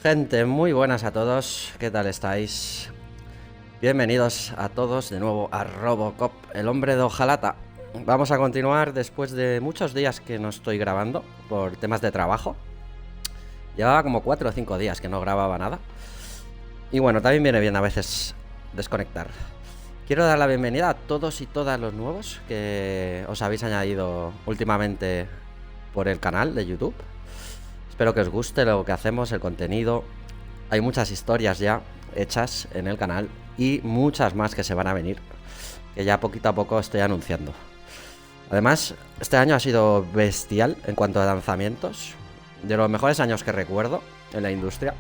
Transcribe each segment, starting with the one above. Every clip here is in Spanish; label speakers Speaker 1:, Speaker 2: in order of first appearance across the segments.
Speaker 1: Gente, muy buenas a todos, ¿qué tal estáis? Bienvenidos a todos de nuevo a Robocop, el hombre de hojalata. Vamos a continuar después de muchos días que no estoy grabando por temas de trabajo. Llevaba como 4 o 5 días que no grababa nada. Y bueno, también viene bien a veces desconectar. Quiero dar la bienvenida a todos y todas los nuevos que os habéis añadido últimamente por el canal de YouTube. Espero que os guste lo que hacemos, el contenido. Hay muchas historias ya hechas en el canal y muchas más que se van a venir, que ya poquito a poco estoy anunciando. Además, este año ha sido bestial en cuanto a lanzamientos, de los mejores años que recuerdo en la industria.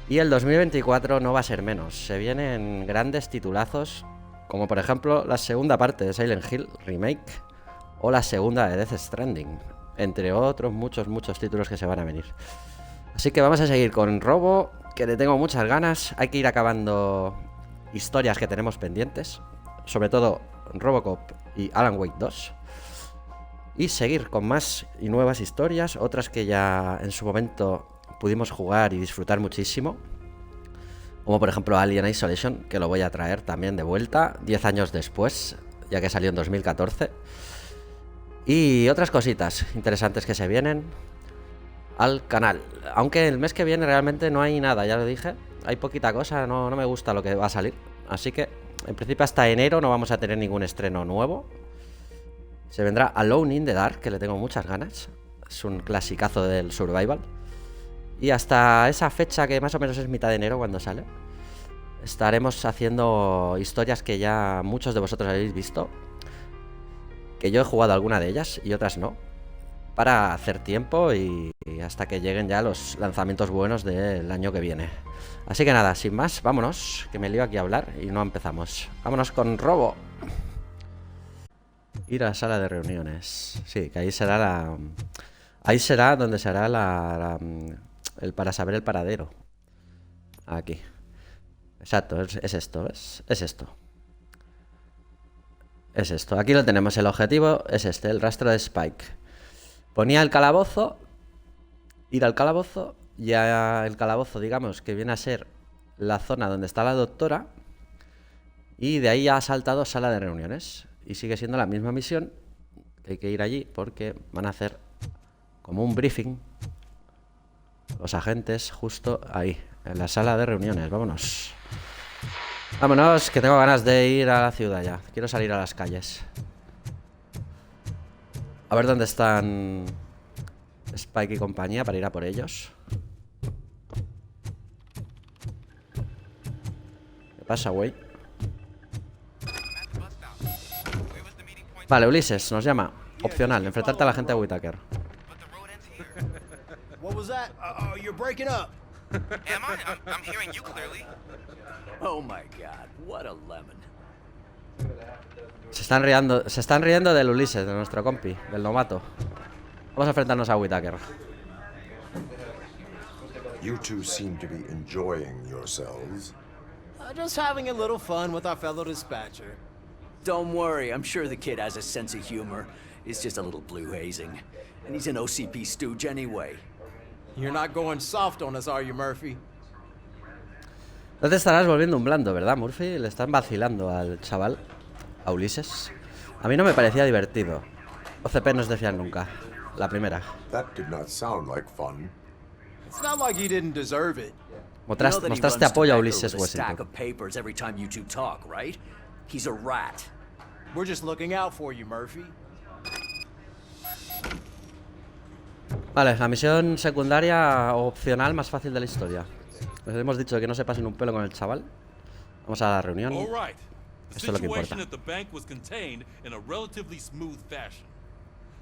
Speaker 1: Y el 2024 no va a ser menos. Se vienen grandes titulazos, como por ejemplo la segunda parte de Silent Hill Remake o la segunda de Death Stranding, entre otros muchos títulos que se van a venir. Así que vamos a seguir con Robo, que le tengo muchas ganas. Hay que ir acabando historias que tenemos pendientes, sobre todo Robocop y Alan Wake 2, y seguir con más y nuevas historias, otras que ya en su momento pudimos jugar y disfrutar muchísimo, como por ejemplo Alien Isolation, que lo voy a traer también de vuelta 10 años después, ya que salió en 2014. Y otras cositas interesantes que se vienen al canal. Aunque el mes que viene realmente no hay nada, ya lo dije. Hay poquita cosa, no me gusta lo que va a salir. Así que en principio hasta enero no vamos a tener ningún estreno nuevo. Se vendrá Alone in the Dark, que le tengo muchas ganas. Es un clasicazo del survival. Y hasta esa fecha, que más o menos es mitad de enero cuando sale, estaremos haciendo historias que ya muchos de vosotros habéis visto, que yo he jugado alguna de ellas y otras no, para hacer tiempo y hasta que lleguen ya los lanzamientos buenos del año que viene. Así que nada, sin más, vámonos, que me lío aquí a hablar y no empezamos. Vámonos con Robo. Ir a la sala de reuniones. Sí, que ahí será ahí será donde se hará el para saber el paradero. Aquí. Exacto, es esto, ¿ves? Es esto. Es esto, aquí lo tenemos, el objetivo es este, el rastro de Spike. Ponía el calabozo, ir al calabozo, y el calabozo, digamos, que viene a ser la zona donde está la doctora, y de ahí ya ha saltado a sala de reuniones. Y sigue siendo la misma misión, hay que ir allí porque van a hacer como un briefing los agentes justo ahí, en la sala de reuniones. Vámonos. Vámonos, que tengo ganas de ir a la ciudad ya. Quiero salir a las calles. A ver dónde están Spike y compañía para ir a por ellos. ¿Qué pasa, güey? Vale, Ulises nos llama. Opcional, enfrentarte a la gente de Whitaker.
Speaker 2: What was that? You're breaking up.
Speaker 3: Am I? I'm hearing you clearly.
Speaker 2: Oh my god, what a lemon.
Speaker 1: Se están riendo del Ulises, de nuestro compi, del novato. Vamos a enfrentarnos a Whitaker.
Speaker 4: You two seem to be enjoying yourselves.
Speaker 2: Just having a little fun with our fellow dispatcher.
Speaker 5: Don't worry, I'm sure the kid has a sense of humor. It's just a little blue hazing. And he's an OCP stooge anyway.
Speaker 2: You're not going soft on us, are you, Murphy?
Speaker 1: No te estarás volviendo un blando, ¿verdad, Murphy? Le están vacilando al chaval, a Ulises. A mí no me parecía divertido. OCP no es de fiar nunca. La primera.
Speaker 4: That did not sound like fun.
Speaker 2: It's not like he didn't deserve it.
Speaker 1: Mostraste apoyo a Ulises Washington.
Speaker 5: Papers every time you two talk, right? He's a rat.
Speaker 2: We're just looking out for you, Murphy.
Speaker 1: Vale, la misión secundaria opcional más fácil de la historia. Les hemos dicho que no se pasen un pelo con el chaval. Vamos a la reunión. Esto es lo que importa.
Speaker 6: At the bank was contained in a relatively smooth fashion.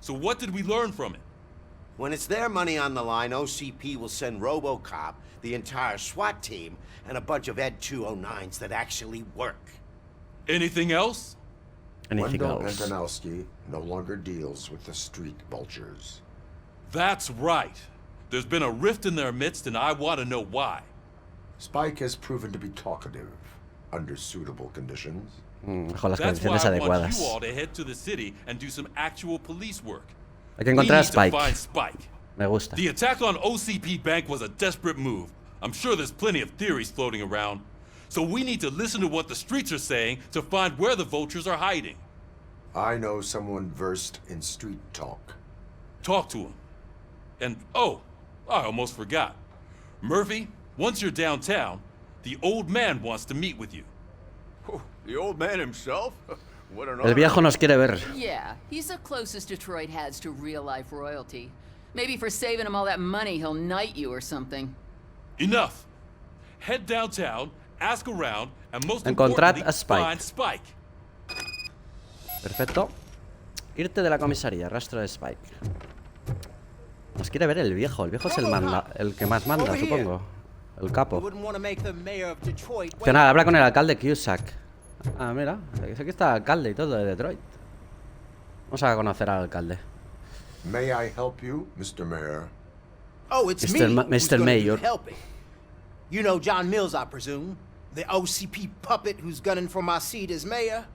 Speaker 6: So what did we learn from it?
Speaker 7: When it's their money on the line, OCP will send Robocop, the entire SWAT team, and a bunch of Ed 209s that actually work.
Speaker 6: Anything else?
Speaker 1: Anything
Speaker 4: Wendell
Speaker 1: else?
Speaker 4: Antonowski no longer deals with the street vultures.
Speaker 6: That's right. There's been a rift in their midst, and I want to know why.
Speaker 4: Spike has proven to be talkative under suitable conditions.
Speaker 1: Bajo las
Speaker 6: That's why
Speaker 1: condiciones
Speaker 6: I want
Speaker 1: adecuadas.
Speaker 6: you all to head to the city and do some actual police work.
Speaker 1: Hay que encontrar a
Speaker 6: We need to
Speaker 1: Spike.
Speaker 6: find Spike.
Speaker 1: Me gusta.
Speaker 6: The attack on OCP Bank was a desperate move. I'm sure there's plenty of theories floating around. So we need to listen to what the streets are saying to find where the vultures are hiding.
Speaker 4: I know someone versed in street talk.
Speaker 6: Talk to him. And, oh, I almost forgot. Murphy, once you're downtown, the old man wants to meet with you.
Speaker 8: The old man himself? What an
Speaker 1: El
Speaker 8: honor.
Speaker 1: viejo nos quiere ver.
Speaker 9: Yeah, he's the closest Detroit has to real-life royalty. Maybe for saving him all that money, he'll knight you or something.
Speaker 6: Enough. Head downtown, ask around, and most
Speaker 1: Encontrad
Speaker 6: importantly,
Speaker 1: a Spike.
Speaker 6: find Spike.
Speaker 1: Perfecto. Irte de la comisaría, rastro de Spike. Nos quiere ver el viejo. El viejo es el que más manda, supongo. El capo.
Speaker 2: Wouldn't want to make the mayor of Detroit wait.
Speaker 1: Opcional, habla con el alcalde Cusack. Ah, mira, aquí está el alcalde y todo de Detroit. Vamos a conocer al alcalde.
Speaker 4: May I help you, Mr. Mayor?
Speaker 2: Oh, it's
Speaker 1: Mr.
Speaker 2: me. who's
Speaker 1: Mr.
Speaker 2: gonna be
Speaker 1: Mayor.
Speaker 2: helping. You know John Mills, I presume. The OCP puppet who's gunning for my seat as mayor.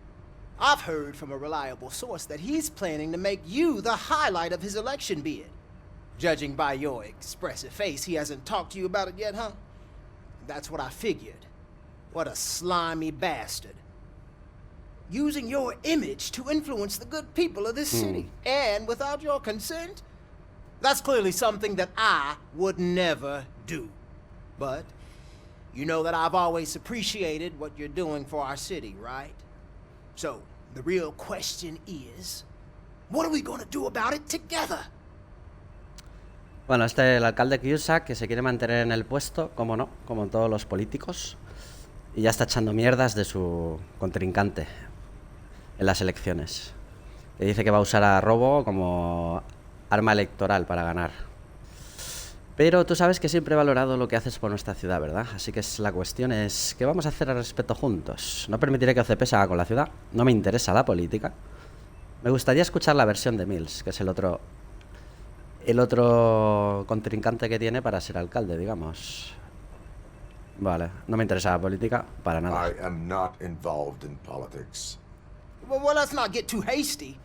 Speaker 2: I've heard from a reliable source that he's planning to make you the highlight of his election bid. Judging by your expressive face, he hasn't talked to you about it yet, huh? That's what I figured. What a slimy bastard. Using your image to influence the good people of this city. And without your consent? That's clearly something that I would never do. But you know that I've always appreciated what you're doing for our city, right? So, the real question is, what are we gonna do about it together?
Speaker 1: Bueno, el alcalde Cusack, que se quiere mantener en el puesto, como no, como todos los políticos. Y ya está echando mierdas de su contrincante en las elecciones. Que dice que va a usar a Robo como arma electoral para ganar. Pero tú sabes que siempre he valorado lo que haces por nuestra ciudad, ¿verdad? Así que la cuestión es, ¿qué vamos a hacer al respecto juntos? No permitiré que OCP se haga con la ciudad. No me interesa la política. Me gustaría escuchar la versión de Mills, que es el otro contrincante que tiene para ser alcalde, digamos. Vale, no me interesa la política para nada.
Speaker 4: I am not involved in politics.
Speaker 2: Well, let's not get too hasty.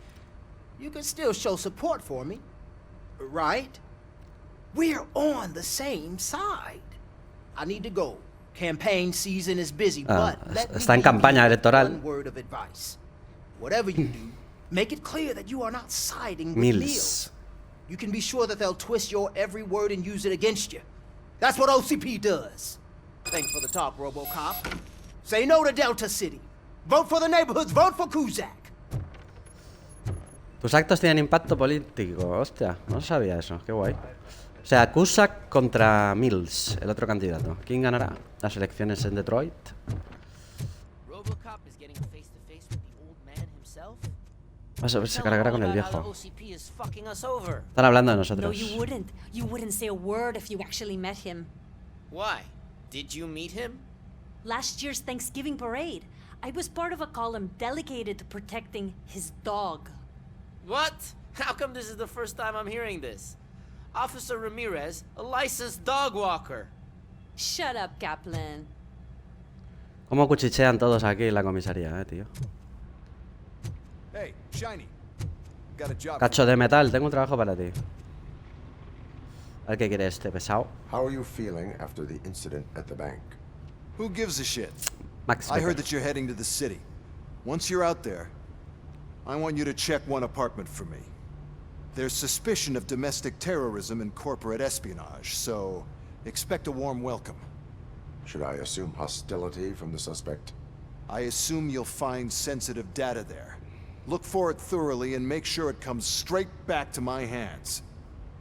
Speaker 2: You can still show support for me, right? We're on the same side. I need to go. Campaign season is busy, but let me
Speaker 1: está en
Speaker 2: give
Speaker 1: campaña
Speaker 2: you
Speaker 1: electoral.
Speaker 2: one word of advice. Whatever you do, make it clear that you are not siding with
Speaker 1: Mills.
Speaker 2: Mills. You can be sure that they'll twist your every word and use it against you. That's what OCP does. Thanks for the talk, Robocop. Say no to Delta City. Vote for the neighborhoods. Vote for Cusack.
Speaker 1: Tus actos tienen impacto político. Hostia, no sabía eso. Qué guay. O sea, Cusack contra Mills, el otro candidato. ¿Quién ganará las elecciones en Detroit?
Speaker 10: Robocop is getting face to face with the old man himself.
Speaker 1: Vas a ver, se cargará con el viejo.
Speaker 10: OCP is fucking us over.
Speaker 1: Están hablando de
Speaker 11: No,
Speaker 1: nosotros.
Speaker 11: you wouldn't. You wouldn't say a word if you actually met him.
Speaker 10: Why? Did you meet him?
Speaker 11: Last year's Thanksgiving parade, I was part of a column dedicated to protecting his dog.
Speaker 10: What? How come this is the first time I'm hearing this? Officer Ramirez, a licensed dog walker.
Speaker 11: Shut up, Kaplan.
Speaker 1: ¿Cómo cuchichean todos aquí en la comisaría, tío?
Speaker 8: Hey, Shiny. Got a job.
Speaker 1: Cacho de metal, tengo un trabajo para ti. A ver qué quiere este pesado.
Speaker 4: How are you feeling after the incident at the bank?
Speaker 8: Who gives a shit?
Speaker 1: Max
Speaker 8: I heard
Speaker 1: Becker.
Speaker 8: that you're heading to the city. Once you're out there, I want you to check one apartment for me. There's suspicion of domestic terrorism and corporate espionage, so expect a warm welcome.
Speaker 4: Should I assume hostility from the suspect?
Speaker 8: I assume you'll find sensitive data there. Look for it thoroughly and make sure it comes straight back to my hands.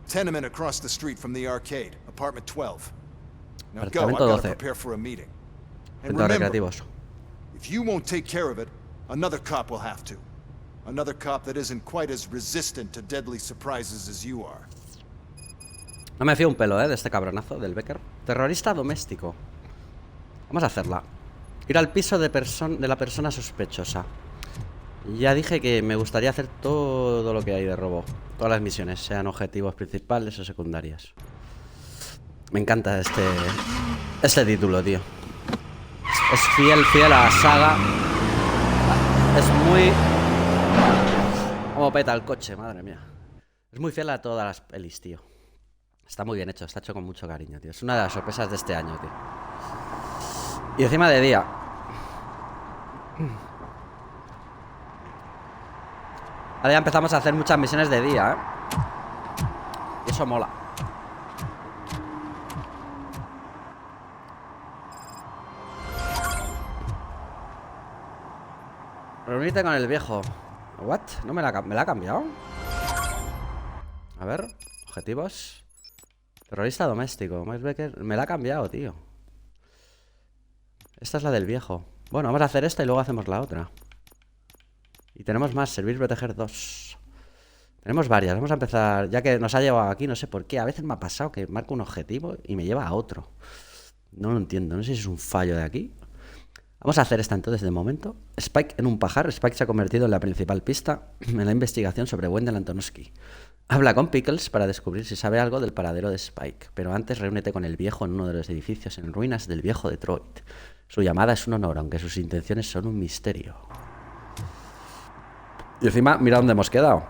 Speaker 8: Tenement across the street from the arcade, apartment 12. Now go, I've
Speaker 1: Apartamento
Speaker 8: got to
Speaker 1: 12.
Speaker 8: prepare for a meeting. And
Speaker 1: Centros
Speaker 8: remember,
Speaker 1: recreativos.
Speaker 8: if you won't take care of it, another cop will have to. Another cop that isn't quite as resistant to deadly surprises as you are.
Speaker 1: No me fío un pelo, de este cabronazo del Becker. Terrorista doméstico. Vamos a hacerla. Ir al piso de la persona sospechosa. Ya dije que me gustaría hacer todo lo que hay de robo. Todas las misiones, sean objetivos principales o secundarias. Me encanta este título, tío. Es fiel a la saga. Es muy... Cómo peta el coche, madre mía. Es muy fiel a todas las pelis, tío. Está muy bien hecho, está hecho con mucho cariño, tío. Es una de las sorpresas de este año, tío. Y encima de día. Ahora ya empezamos a hacer muchas misiones de día, ¿eh? Y eso mola. Reunirte con el viejo. ¿What? ¿No me la ha cambiado? A ver, objetivos. Terrorista doméstico. Miles Becker. Me la ha cambiado, tío. Esta es la del viejo. Bueno, vamos a hacer esta y luego hacemos la otra. Y tenemos más. Servir, proteger 2. Tenemos varias. Vamos a empezar. Ya que nos ha llevado aquí, no sé por qué. A veces me ha pasado que marco un objetivo y me lleva a otro. No lo entiendo. No sé si es un fallo de aquí. Vamos a hacer esta entonces de momento. Spike en un pajar. Spike se ha convertido en la principal pista en la investigación sobre Wendell Antonowski. Habla con Pickles para descubrir si sabe algo del paradero de Spike. Pero antes reúnete con el viejo en uno de los edificios en ruinas del viejo Detroit. Su llamada es un honor, aunque sus intenciones son un misterio. Y encima, mira dónde hemos quedado.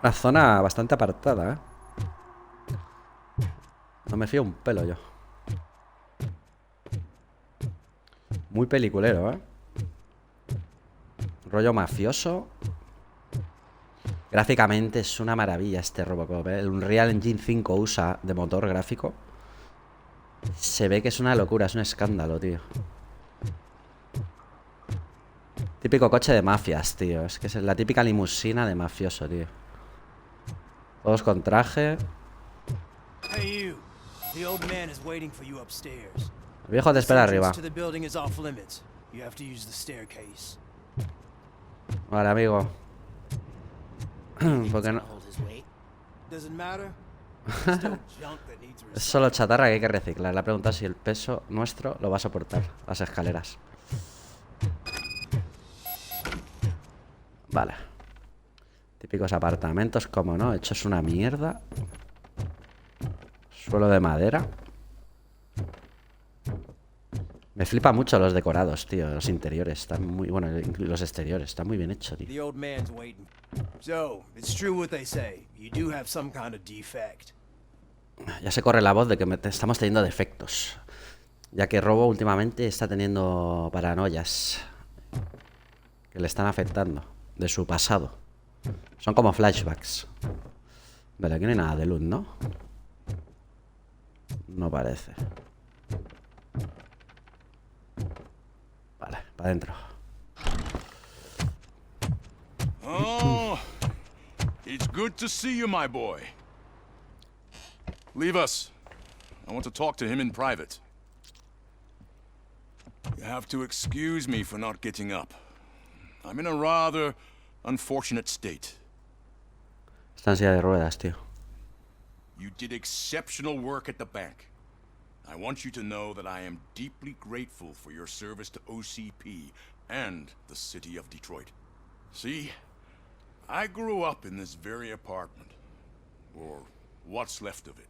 Speaker 1: Una zona bastante apartada, ¿eh? No me fío un pelo yo. Muy peliculero, ¿eh? Rollo mafioso. Gráficamente es una maravilla este Robocop, ¿eh? El Unreal Engine 5 usa de motor gráfico. Se ve que es una locura, es un escándalo, tío. Típico coche de mafias, tío. Es que es la típica limusina de mafioso, tío. Todos con traje.
Speaker 2: Hey you. The old man is waiting for you upstairs.
Speaker 1: El viejo te espera arriba.
Speaker 2: To the building is off limits. You have to use the staircase.
Speaker 1: Vale, amigo. ¿Por qué no?
Speaker 2: Doesn't matter.
Speaker 1: Es solo chatarra que hay que reciclar. Le ha preguntado si el peso nuestro lo va a soportar las escaleras. Vale. Típicos apartamentos, como no, hechos una mierda. Suelo de madera. Me flipa mucho los decorados, tío. Los interiores están muy... Bueno, los exteriores están muy bien hechos, tío.
Speaker 2: The old man's waiting. So, it's true what they say. You do have some kind of defect.
Speaker 1: Ya se corre la voz de que estamos teniendo defectos. Ya que Robo últimamente está teniendo paranoias que le están afectando de su pasado. Son como flashbacks. Vale, aquí no hay nada de luz, ¿no? No parece. Vale, para adentro.
Speaker 12: Oh, it's good to see you, my boy. Leave us. I want to talk to him in private. You have to excuse me for not getting up. I'm in a rather unfortunate state.
Speaker 1: Está en silla de ruedas, tío.
Speaker 12: You did exceptional work at the bank. I want you to know that I am deeply grateful for your service to OCP and the city of Detroit. See, I grew up in this very apartment, or what's left of it.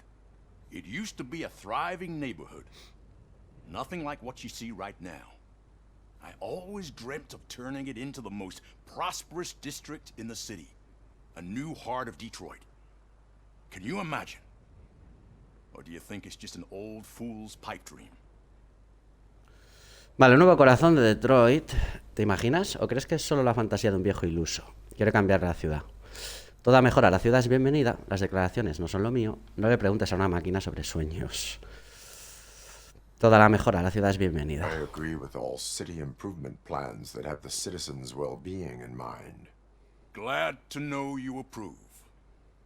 Speaker 12: It used to be a thriving neighborhood. Nothing like what you see right now. I always dreamt of turning it into the most prosperous district in the city. A new heart of Detroit. Can you imagine? Or do you think it's just an old fool's pipe dream?
Speaker 1: Vale, un nuevo corazón de Detroit. ¿Te imaginas? ¿O crees que es solo la fantasía de un viejo iluso? Quiere cambiar la ciudad. Toda mejora, la ciudad es bienvenida. Las declaraciones no son lo mío. No le preguntes a una máquina sobre sueños. Toda la mejora, la ciudad es bienvenida.
Speaker 4: I agree with all city improvement plans that have the citizens' well-being in mind.
Speaker 12: Glad to know you approve.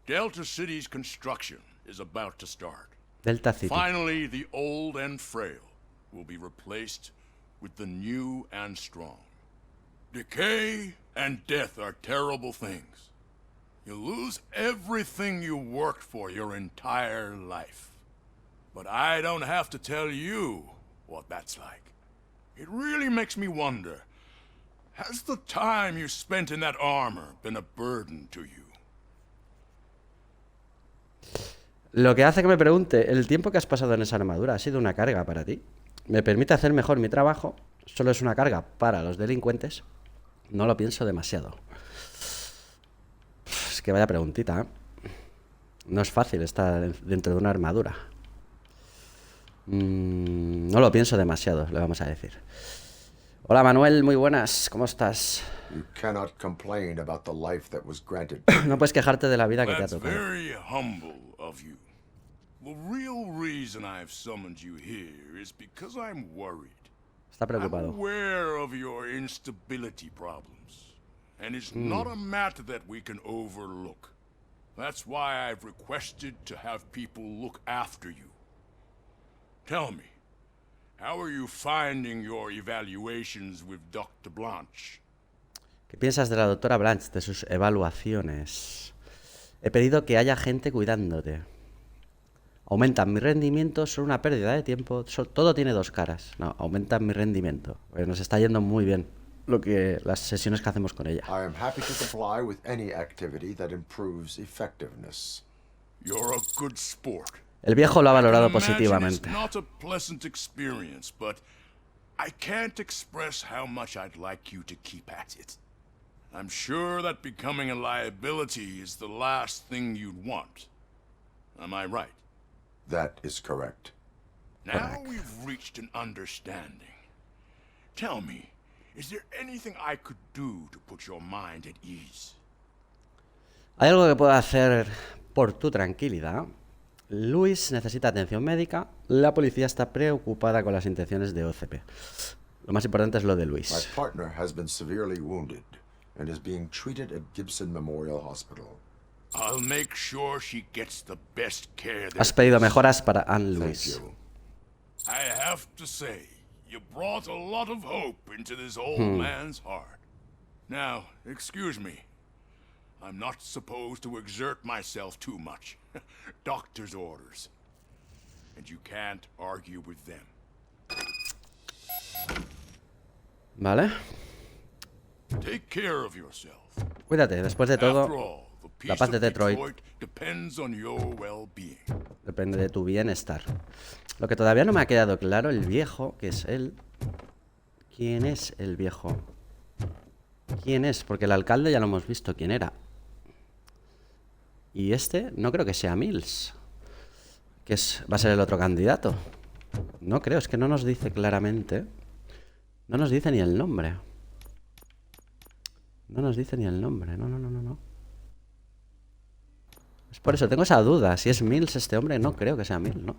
Speaker 12: Delta City's construction is about to start.
Speaker 1: Delta City.
Speaker 12: Finally, the old and frail will be replaced with the new and strong. Decay and death are terrible things. You lose everything you worked for your entire life. But I don't have to tell you what that's like. It really makes me wonder, has the time you spent in that armor been a burden to you?
Speaker 1: Lo que hace que me pregunte, ¿el tiempo que has pasado en esa armadura ha sido una carga para ti? ¿Me permite hacer mejor mi trabajo? ¿Solo es una carga para los delincuentes? No lo pienso demasiado. Es que vaya preguntita, ¿eh? No es fácil estar dentro de una armadura. No lo pienso demasiado, le vamos a decir. Hola Manuel, muy buenas, ¿cómo estás?
Speaker 4: You cannot complain about the life that was granted.
Speaker 1: No puedes quejarte de la vida que te ha
Speaker 12: That's
Speaker 1: tocado.
Speaker 12: very humble of you. The real reason I've summoned you here is because I'm worried.
Speaker 1: Está
Speaker 12: I'm
Speaker 1: preocupado.
Speaker 12: aware of your instability problems, and it's not a matter that we can overlook. That's why I've requested to have people look after you. Tell me, how are you finding your evaluations with Dr. Blanche?
Speaker 1: ¿Qué piensas de la doctora Blanche, de sus evaluaciones? He pedido que haya gente cuidándote. Aumentan mi rendimiento, solo una pérdida de tiempo. Todo tiene dos caras. No, aumentan mi rendimiento. Nos está yendo muy bien las sesiones que hacemos con ella.
Speaker 4: I am happy to comply with any activity that improves effectiveness.
Speaker 12: You're a good sport.
Speaker 1: El viejo lo ha valorado
Speaker 12: I can imagine
Speaker 1: positivamente.
Speaker 12: It's not a pleasant experience, but I can't express how much I'd like you to keep at it. I'm sure that becoming a liability is the last thing you'd want. Am I right?
Speaker 4: That is correct.
Speaker 12: Now we've reached an understanding. Tell me, is there anything I could do to put your mind at ease?
Speaker 1: ¿Hay algo que pueda hacer por tu tranquilidad? Luis necesita atención médica. La policía está preocupada con las intenciones de OCP. Lo más importante es lo de
Speaker 4: My
Speaker 1: Luis.
Speaker 4: partner has been severely wounded and is being treated at Gibson Memorial Hospital.
Speaker 12: I'll make sure she gets the best care there
Speaker 1: Has pedido
Speaker 12: is.
Speaker 1: mejoras para Anne
Speaker 4: Thank
Speaker 1: Luis.
Speaker 4: you.
Speaker 12: I have to say, you brought a lot of hope into this old man's heart. Now, excuse me. I'm not supposed to exert myself too much. Doctor's orders. And you can't argue with them.
Speaker 1: ¿Vale?
Speaker 12: Take care of yourself.
Speaker 1: Cuídate, después de
Speaker 12: After
Speaker 1: todo,
Speaker 12: all, the
Speaker 1: la
Speaker 12: peace
Speaker 1: paz de
Speaker 12: of
Speaker 1: Detroit
Speaker 12: depends on your well-being.
Speaker 1: depende de tu bienestar. Lo que todavía no me ha quedado claro, el viejo, que es él. ¿Quién es el viejo? ¿Quién es? Porque el alcalde ya lo hemos visto quién era. Y este no creo que sea Mills, que va a ser el otro candidato. No creo, es que no nos dice claramente. No nos dice ni el nombre. No nos dice ni el nombre, no. Es por eso, tengo esa duda. Si es Mills este hombre, no creo que sea Mills, ¿no?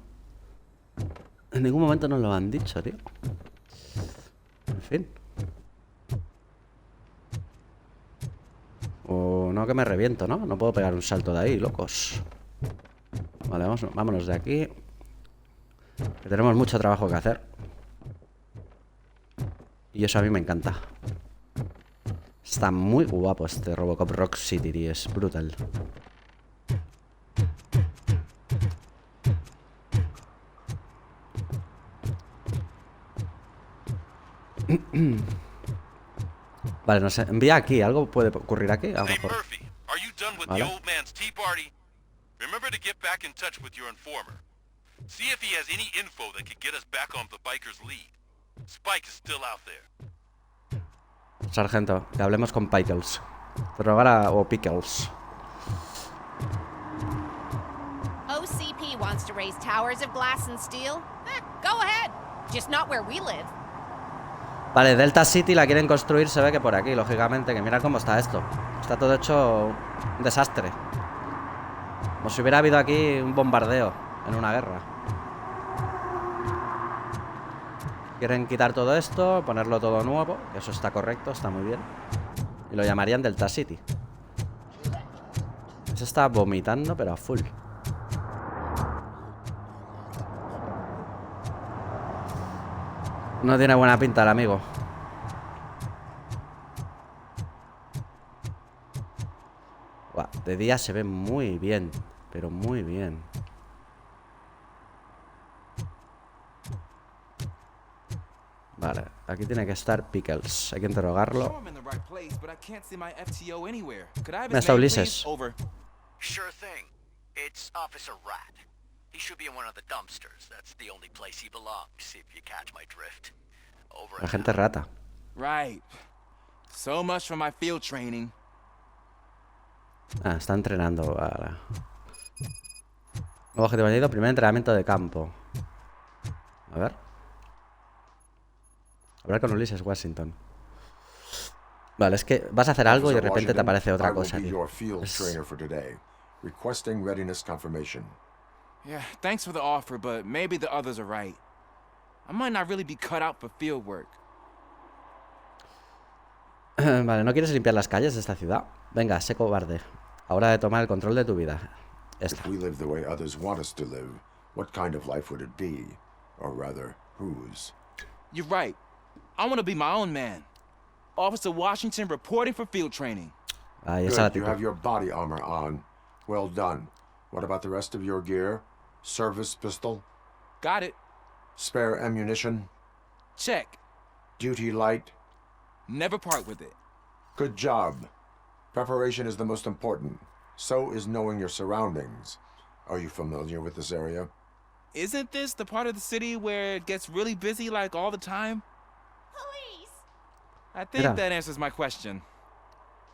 Speaker 1: En ningún momento nos lo han dicho, tío. En fin. O no, que me reviento, ¿no? No puedo pegar un salto de ahí, locos. Vale, vámonos de aquí. Que tenemos mucho trabajo que hacer. Y eso a mí me encanta. Está muy guapo este Robocop Rock City, tío. Es brutal. Vale, no sé. Envía aquí. ¿Algo puede ocurrir aquí? A lo
Speaker 3: Hey
Speaker 1: mejor.
Speaker 3: Murphy, are you done with
Speaker 1: Vale.
Speaker 3: the old man's tea party? Remember to get back in touch with your informer. See if he has any info that could get us back on the biker's lead. Spike is still out there.
Speaker 1: Sargento, que hablemos con Pickles. O Pickles.
Speaker 13: OCP wants to raise towers of glass and steel? Go ahead. Just not where we live.
Speaker 1: Vale, Delta City la quieren construir, se ve que por aquí, lógicamente. Que mira cómo está esto. Está todo hecho un desastre. Como si hubiera habido aquí un bombardeo en una guerra. Quieren quitar todo esto, ponerlo todo nuevo. Que eso está correcto, está muy bien. Y lo llamarían Delta City. Se está vomitando, pero a full. No tiene buena pinta el amigo. Buah, de día se ve muy bien, pero muy bien. Vale, aquí tiene que estar Pickles. Hay que interrogarlo. ¿Dónde está Ulises?
Speaker 5: Sure thing. It's Officer Rat. He should be in one of the dumpsters. That's the only place he belongs, if you catch my drift. Over.
Speaker 1: La gente rata.
Speaker 14: Right. So much for my field training.
Speaker 1: Ah, está entrenando. Vale. Nuevo objetivo añadido, primer entrenamiento de campo. A ver. Hablar con Ulises Washington. Vale, es que vas a hacer algo y de repente te aparece otra cosa, tío.
Speaker 4: Requesting readiness confirmation.
Speaker 14: Yeah, thanks for the offer, but maybe the others are right. I might not really be cut out for field work.
Speaker 1: Vale, ¿no quieres limpiar las calles de esta ciudad? Venga, sé cobarde. Ahora de tomar el control de tu vida.
Speaker 4: If we live the way others want us to live, what kind of life would it be? Or rather, whose?
Speaker 14: You're right. I want to be my own man. Officer Washington reporting for field training.
Speaker 1: Ahí está la
Speaker 4: Good, you
Speaker 1: tipa.
Speaker 4: have your body armor on. Well done. What about the rest of your gear? Service pistol?
Speaker 14: Got it.
Speaker 4: Spare ammunition?
Speaker 14: Check.
Speaker 4: Duty light?
Speaker 14: Never part with it.
Speaker 4: Good job. Preparation is the most important. So is knowing your surroundings. Are you familiar with this area?
Speaker 14: Isn't this the part of the city where it gets really busy like all the time?
Speaker 13: Police!
Speaker 14: I think
Speaker 1: Mira.
Speaker 14: that answers my question.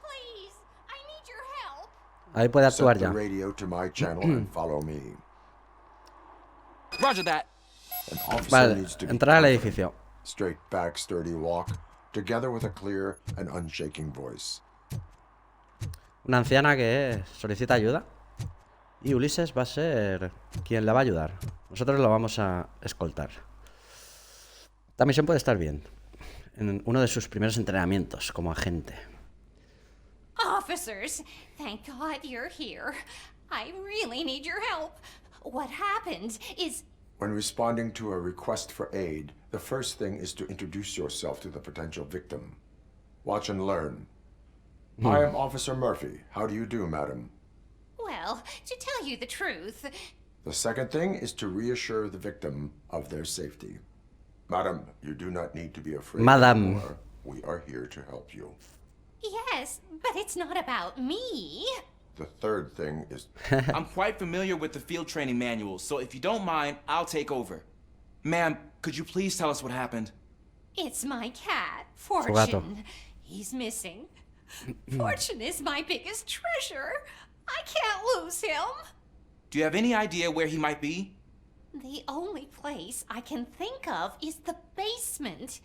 Speaker 13: Please! I need your help!
Speaker 1: Ahí puede actuar
Speaker 4: Set the
Speaker 1: ya.
Speaker 4: radio to my channel and follow me.
Speaker 14: Roger that.
Speaker 4: An officer
Speaker 1: Vale,
Speaker 4: needs to be
Speaker 1: entrar al
Speaker 4: confident.
Speaker 1: edificio.
Speaker 4: Straight back, sturdy walk, together with a clear and unshaking voice.
Speaker 1: Una anciana que solicita ayuda. Y Ulises va a ser quien la va a ayudar. Nosotros lo vamos a escoltar. Esta misión puede estar bien. En uno de sus primeros entrenamientos como agente.
Speaker 13: Officers, thank God you're here. I really need your help. What happened is...
Speaker 4: When responding to a request for aid, the first thing is to introduce yourself to the potential victim. Watch and learn. I am Officer Murphy. How do you do, madam?
Speaker 13: Well, to tell you the truth...
Speaker 4: The second thing is to reassure the victim of their safety. Madam, you do not need to be afraid
Speaker 1: Madam.
Speaker 4: anymore. We are here to help you.
Speaker 13: Yes, but it's not about me.
Speaker 4: The third thing is...
Speaker 14: I'm quite familiar with the field training manual, so if you don't mind, I'll take over. Ma'am, could you please tell us what happened?
Speaker 13: It's my cat,
Speaker 1: Su gato.
Speaker 13: Fortune. He's missing. Fortune is my biggest treasure. I can't lose him.
Speaker 14: Do you have any idea where he might be?
Speaker 13: The only place I can think of is the basement.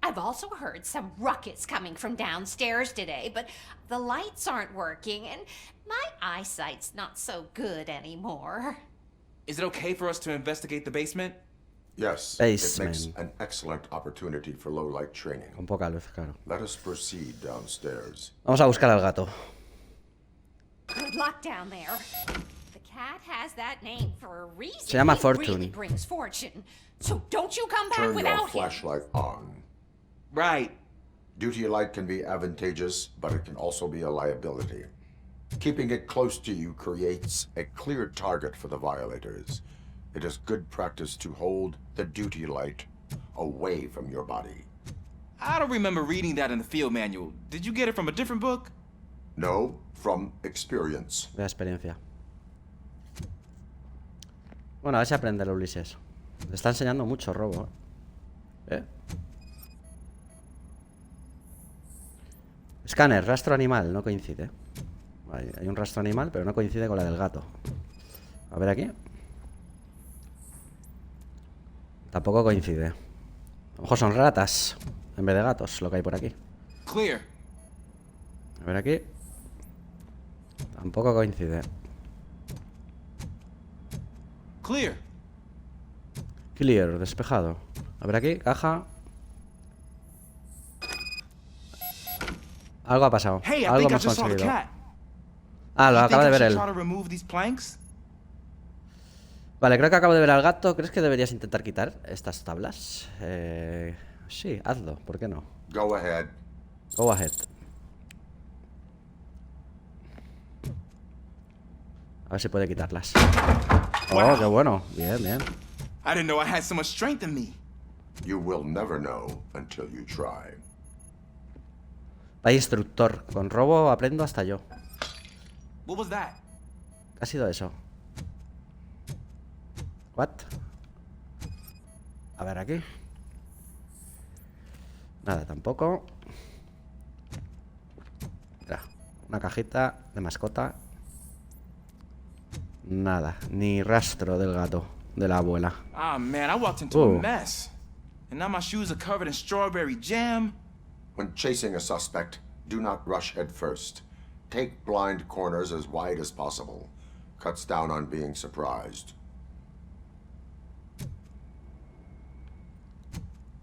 Speaker 13: I've also heard some ruckus coming from downstairs today, but the lights aren't working and my eyesight's not so good anymore.
Speaker 14: Is it okay for us to investigate the basement?
Speaker 4: Yes,
Speaker 1: Basement.
Speaker 4: it makes an excellent opportunity for low-light training.
Speaker 1: Con poca luz, claro.
Speaker 4: Let us proceed downstairs.
Speaker 1: Vamos a buscar al gato.
Speaker 13: Good luck down there. The cat has that name for a reason.
Speaker 1: Se llama
Speaker 13: He
Speaker 1: Fortune.
Speaker 13: really brings fortune. So don't you come back
Speaker 4: Turn your
Speaker 13: without him.
Speaker 4: flashlight on.
Speaker 14: Right.
Speaker 4: Duty light can be advantageous, but it can also be a liability. Keeping it close to you creates a clear target for the violators. It is good practice to hold the duty light away from your body.
Speaker 14: I don't remember reading that in the field manual. Did you get it from a different book?
Speaker 4: No, from experience.
Speaker 1: De la experiencia. Bueno, a ver si aprende el Ulises. Le está enseñando mucho robo. Escáner, rastro animal, no coincide. Hay un rastro animal, pero no coincide con la del gato. A ver aquí. Tampoco coincide. A lo mejor son ratas en vez de gatos lo que hay por aquí.
Speaker 14: Clear.
Speaker 1: A ver aquí. Tampoco coincide.
Speaker 14: Clear.
Speaker 1: Clear, despejado. A ver aquí, caja. Algo ha pasado.
Speaker 14: Hey, I
Speaker 1: Algo
Speaker 14: think I
Speaker 1: hemos
Speaker 14: just saw the
Speaker 1: conseguido.
Speaker 14: cat.
Speaker 1: Ah, lo
Speaker 14: You
Speaker 1: acaba de
Speaker 14: think I
Speaker 1: ver
Speaker 14: should
Speaker 1: él.
Speaker 14: try to remove these planks?
Speaker 1: Vale, creo que acabo de ver al gato. ¿Crees que deberías intentar quitar estas tablas? Sí, hazlo. ¿Por qué no?
Speaker 4: Go ahead.
Speaker 1: Go ahead. A ver si puede quitarlas. Oh, qué bueno. Bien, bien.
Speaker 14: I didn't know I had so much strength in me.
Speaker 4: You will never know until you try.
Speaker 1: Vaya instructor. Con robo aprendo hasta yo.
Speaker 14: What was that?
Speaker 1: ¿Qué ha sido eso? What? A ver aquí. Nada, tampoco. Mira, una cajita de mascota. Nada, ni rastro del gato, de la abuela.
Speaker 14: Ah, man, I walked into a mess. And now my shoes are covered in strawberry jam.
Speaker 4: When chasing a suspect, do not rush head first. Take blind corners as wide as possible. Cuts down on being surprised.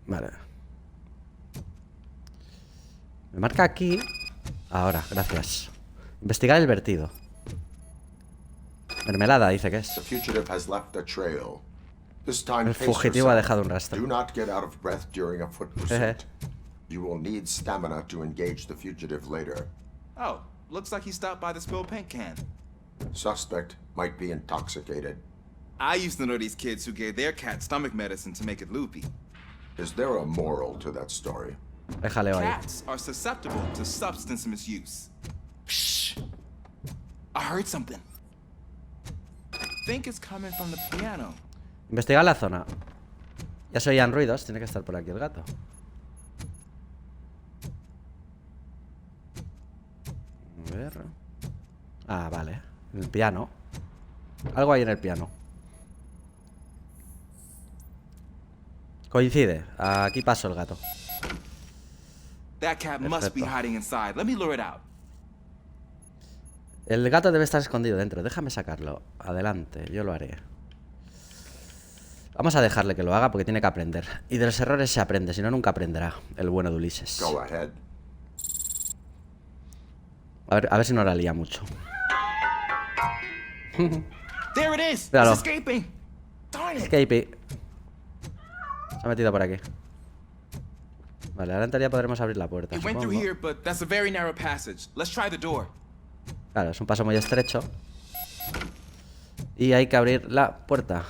Speaker 1: Vale. Me marca aquí. Ahora, gracias. Investigar el vertido. Mermelada dice que es.
Speaker 4: The fugitive has left a trail. This time,
Speaker 1: El
Speaker 4: pace
Speaker 1: fugitivo ha
Speaker 4: yourself.
Speaker 1: dejado un rastro.
Speaker 4: Do not get out of breath during a foot pursuit. You will need stamina to engage the fugitive later.
Speaker 14: Oh, looks like he stopped by the spilled paint can.
Speaker 4: Suspect might be intoxicated.
Speaker 14: I used to know these kids who gave their cat stomach medicine to make it loopy.
Speaker 4: Is there a moral to that story?
Speaker 1: Déjale ahí.
Speaker 14: Cats are susceptible to substance misuse. Shh. I heard something. I think it's coming from the piano.
Speaker 1: Investigar la zona. Ya se oían ruidos, tiene que estar por aquí el gato. A ver. Ah, vale. En el piano. Algo hay en el piano. Coincide. Aquí pasó el gato.
Speaker 14: That cat must be hiding inside. Let me lure it out.
Speaker 1: El gato debe estar escondido dentro. Déjame sacarlo. Adelante, yo lo haré. Vamos a dejarle que lo haga porque tiene que aprender. Y de los errores se aprende, si no nunca aprenderá el bueno de Ulises.
Speaker 4: Go ahead.
Speaker 1: A ver si no la lía mucho.
Speaker 14: There it is.
Speaker 1: Míralo.
Speaker 14: It's escaping. Darn it.
Speaker 1: Escape. Se ha metido por aquí. Vale, ahora en teoría podremos abrir la puerta.
Speaker 14: It went through
Speaker 1: Supongo.
Speaker 14: here, but that's a very narrow passage. Let's try the door.
Speaker 1: Claro, es un paso muy estrecho. Y hay que abrir la puerta.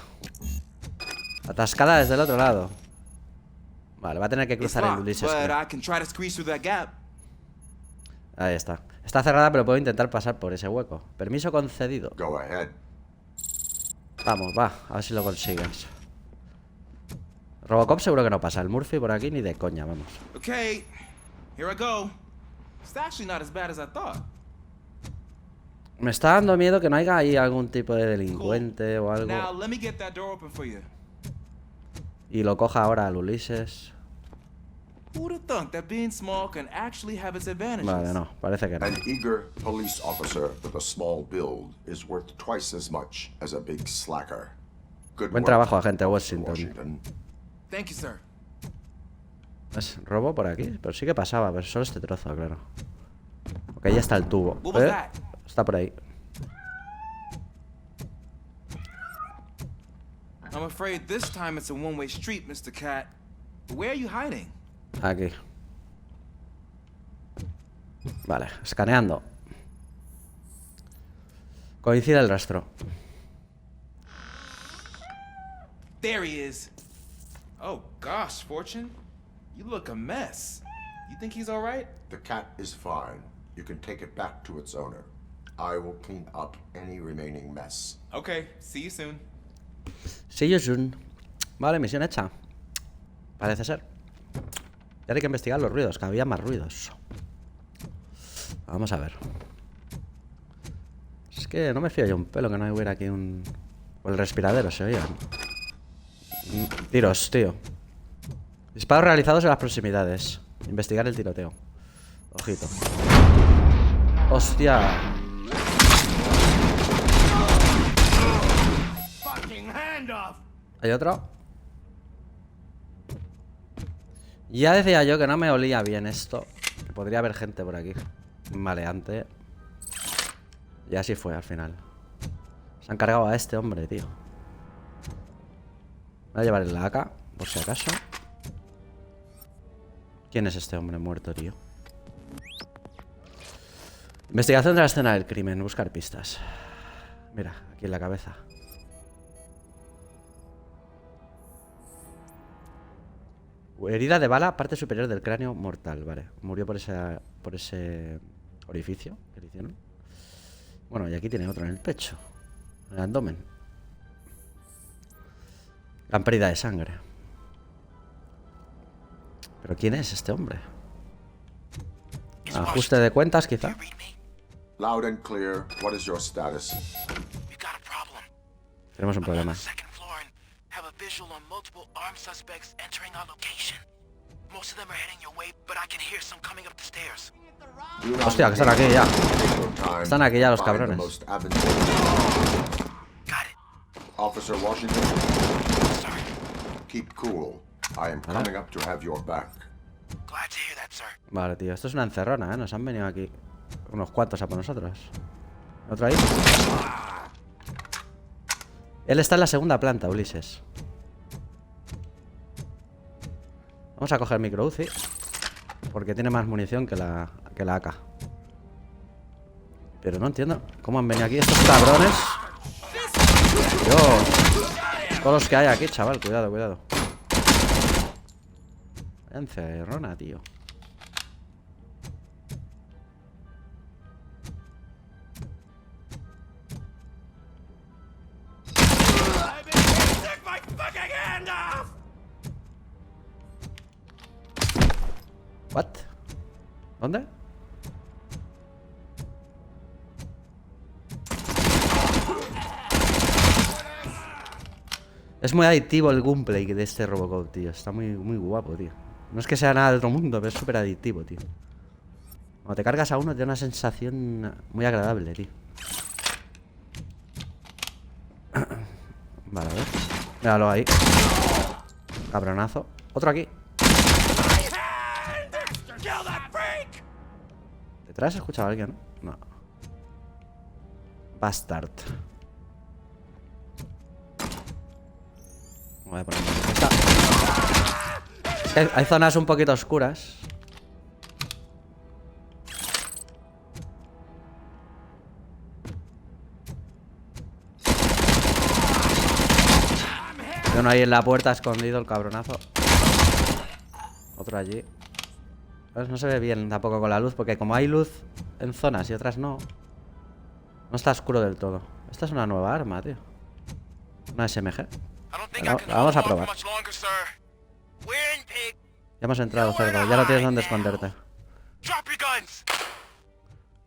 Speaker 1: Atascada desde el otro lado. Vale, va a tener que
Speaker 14: It's
Speaker 1: cruzar el
Speaker 14: locked,
Speaker 1: Ulises.
Speaker 14: but
Speaker 1: creo.
Speaker 14: I can try to squeeze through that gap.
Speaker 1: Ahí está. Está cerrada, pero puedo intentar pasar por ese hueco. Permiso concedido.
Speaker 4: Go ahead.
Speaker 1: Vamos, va. A ver si lo consigues. Robocop seguro que no pasa. El Murphy por aquí ni de coña, vamos.
Speaker 14: Okay, here I go. It's actually not as bad as I thought.
Speaker 1: Me está dando miedo que no haya ahí algún tipo de delincuente o algo.
Speaker 14: Now let me get that door open for you.
Speaker 1: Y lo coja ahora al Ulises.
Speaker 14: Who'd have thunk that being small can actually have its advantages?
Speaker 1: Vale, no, parece que no.
Speaker 4: An eager police officer with a small build is worth twice as much as a big slacker. Good
Speaker 1: Buen
Speaker 4: work,
Speaker 1: trabajo, agente Washington.
Speaker 14: Thank you, sir.
Speaker 1: ¿Es robo por aquí? Pero sí que pasaba, pero solo este trozo, claro. Ok, ya está el tubo.
Speaker 14: What was that?
Speaker 1: Está por ahí.
Speaker 14: I'm afraid this time it's a one-way street, Mr. Cat. Where are you hiding?
Speaker 1: Aquí. Vale, escaneando. Coincide el rastro.
Speaker 14: There he is. Oh gosh, Fortune. You look a mess. You think he's all right?
Speaker 4: The cat is fine. You can take it back to its owner. I will clean up any remaining mess.
Speaker 14: Okay, see you soon.
Speaker 1: See you soon. Vale, misión hecha. Parece ser. Y ahora hay que investigar los ruidos, que había más ruidos. Vamos a ver. Es que no me fío yo un pelo que no hubiera aquí un... O el respiradero, se oían. Tiros, tío. Disparos realizados en las proximidades. Investigar el tiroteo. Ojito. Hostia. ¿Hay otro? Ya decía yo que no me olía bien esto. Que podría haber gente por aquí. Maleante. Y así fue al final. Se han cargado a este hombre, tío. Voy a llevar el AK, por si acaso. ¿Quién es este hombre muerto, tío? Investigación de la escena del crimen. Buscar pistas. Mira, aquí en la cabeza. Herida de bala, parte superior del cráneo mortal. Vale, murió por ese orificio que le hicieron. Bueno, y aquí tiene otro en el pecho. En el abdomen. Gran pérdida de sangre. ¿Pero quién es este hombre? Ajuste de cuentas, quizá.
Speaker 4: Loud and clear. What is your status?
Speaker 5: We got a problem.
Speaker 1: Tenemos un problema. Hostia, que están aquí ya. Están aquí ya los cabrones.
Speaker 4: Officer Washington. Keep cool. I am coming up to have your back.
Speaker 1: Vale, tío, esto es una encerrona, ¿eh? Nos han venido aquí unos cuantos a por nosotros. ¿Otro ahí? Él está en la segunda planta, Ulises. Vamos a coger micro UCI, porque tiene más munición que la AK. Pero no entiendo cómo han venido aquí estos cabrones. Dios. Todos los que hay aquí, chaval, cuidado, cuidado. Vaya encerrona, tío. What? ¿Dónde? Es muy adictivo el gameplay de este Robocop, tío. Está muy guapo, tío. No es que sea nada de otro mundo, pero es súper adictivo, tío. Cuando te cargas a uno, te da una sensación muy agradable, tío. Vale, a ver. Míralo ahí. Cabronazo. Otro aquí. ¿Detrás he escuchado a alguien? No. Bastard. Voy a poner esta. Es que hay zonas un poquito oscuras. Hay uno ahí en la puerta escondido, el cabronazo. Otro allí. Pues no se ve bien tampoco con la luz, porque como hay luz en zonas y otras no, no está oscuro del todo. Esta es una nueva arma, tío. Una SMG. Bueno, la vamos a probar. Ya hemos entrado, cerdo. Ya no tienes dónde esconderte.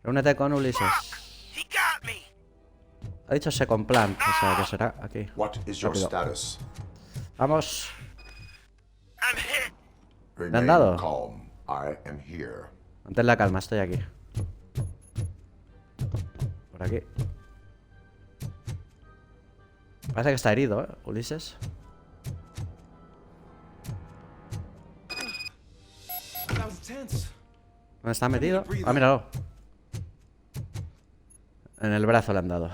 Speaker 1: Reúnete con Ulises. Ha dicho second plant, o sea que será aquí. Rápido. Vamos. ¿Me han dado? Mantén la calma, estoy aquí. Por aquí. Parece que está herido, ¿eh, Ulises? ¿Dónde está metido? Ah, míralo. En el brazo le han dado.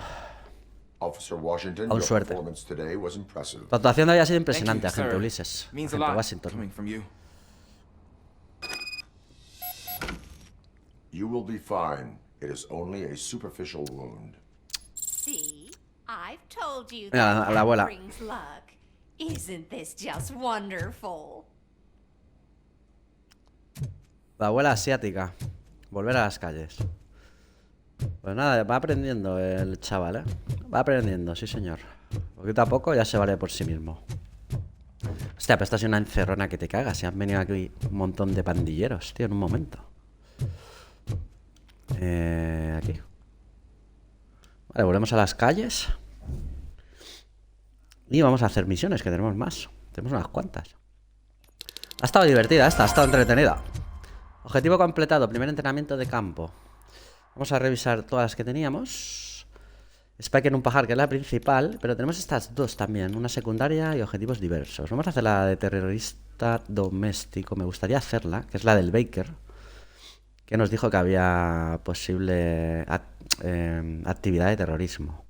Speaker 1: Aún suerte. Tu actuación había sido impresionante, agente Ulises. Agente Washington.
Speaker 4: You will be fine. It is only a superficial wound.
Speaker 13: See, I've told you
Speaker 1: Mira, la abuela.
Speaker 13: brings luck. Isn't this just wonderful?
Speaker 1: La abuela asiática. Volver a las calles. Pues nada, va aprendiendo el chaval, ¿eh? Va aprendiendo, sí señor. Poquito a poco ya se vale por sí mismo. Hostia, pero esta es una encerrona que te cagas. Se han venido aquí un montón de pandilleros, tío, en un momento. Aquí. Vale, volvemos a las calles. Y vamos a hacer misiones, que tenemos más. Tenemos unas cuantas. Ha estado divertida esta, ha estado entretenida. Objetivo completado, primer entrenamiento de campo. Vamos a revisar todas las que teníamos. Spike en un pajar, que es la principal. Pero tenemos estas dos también, una secundaria y objetivos diversos. Vamos a hacer la de terrorista doméstico. Me gustaría hacerla, que es la del Baker, que nos dijo que había posible actividad de terrorismo.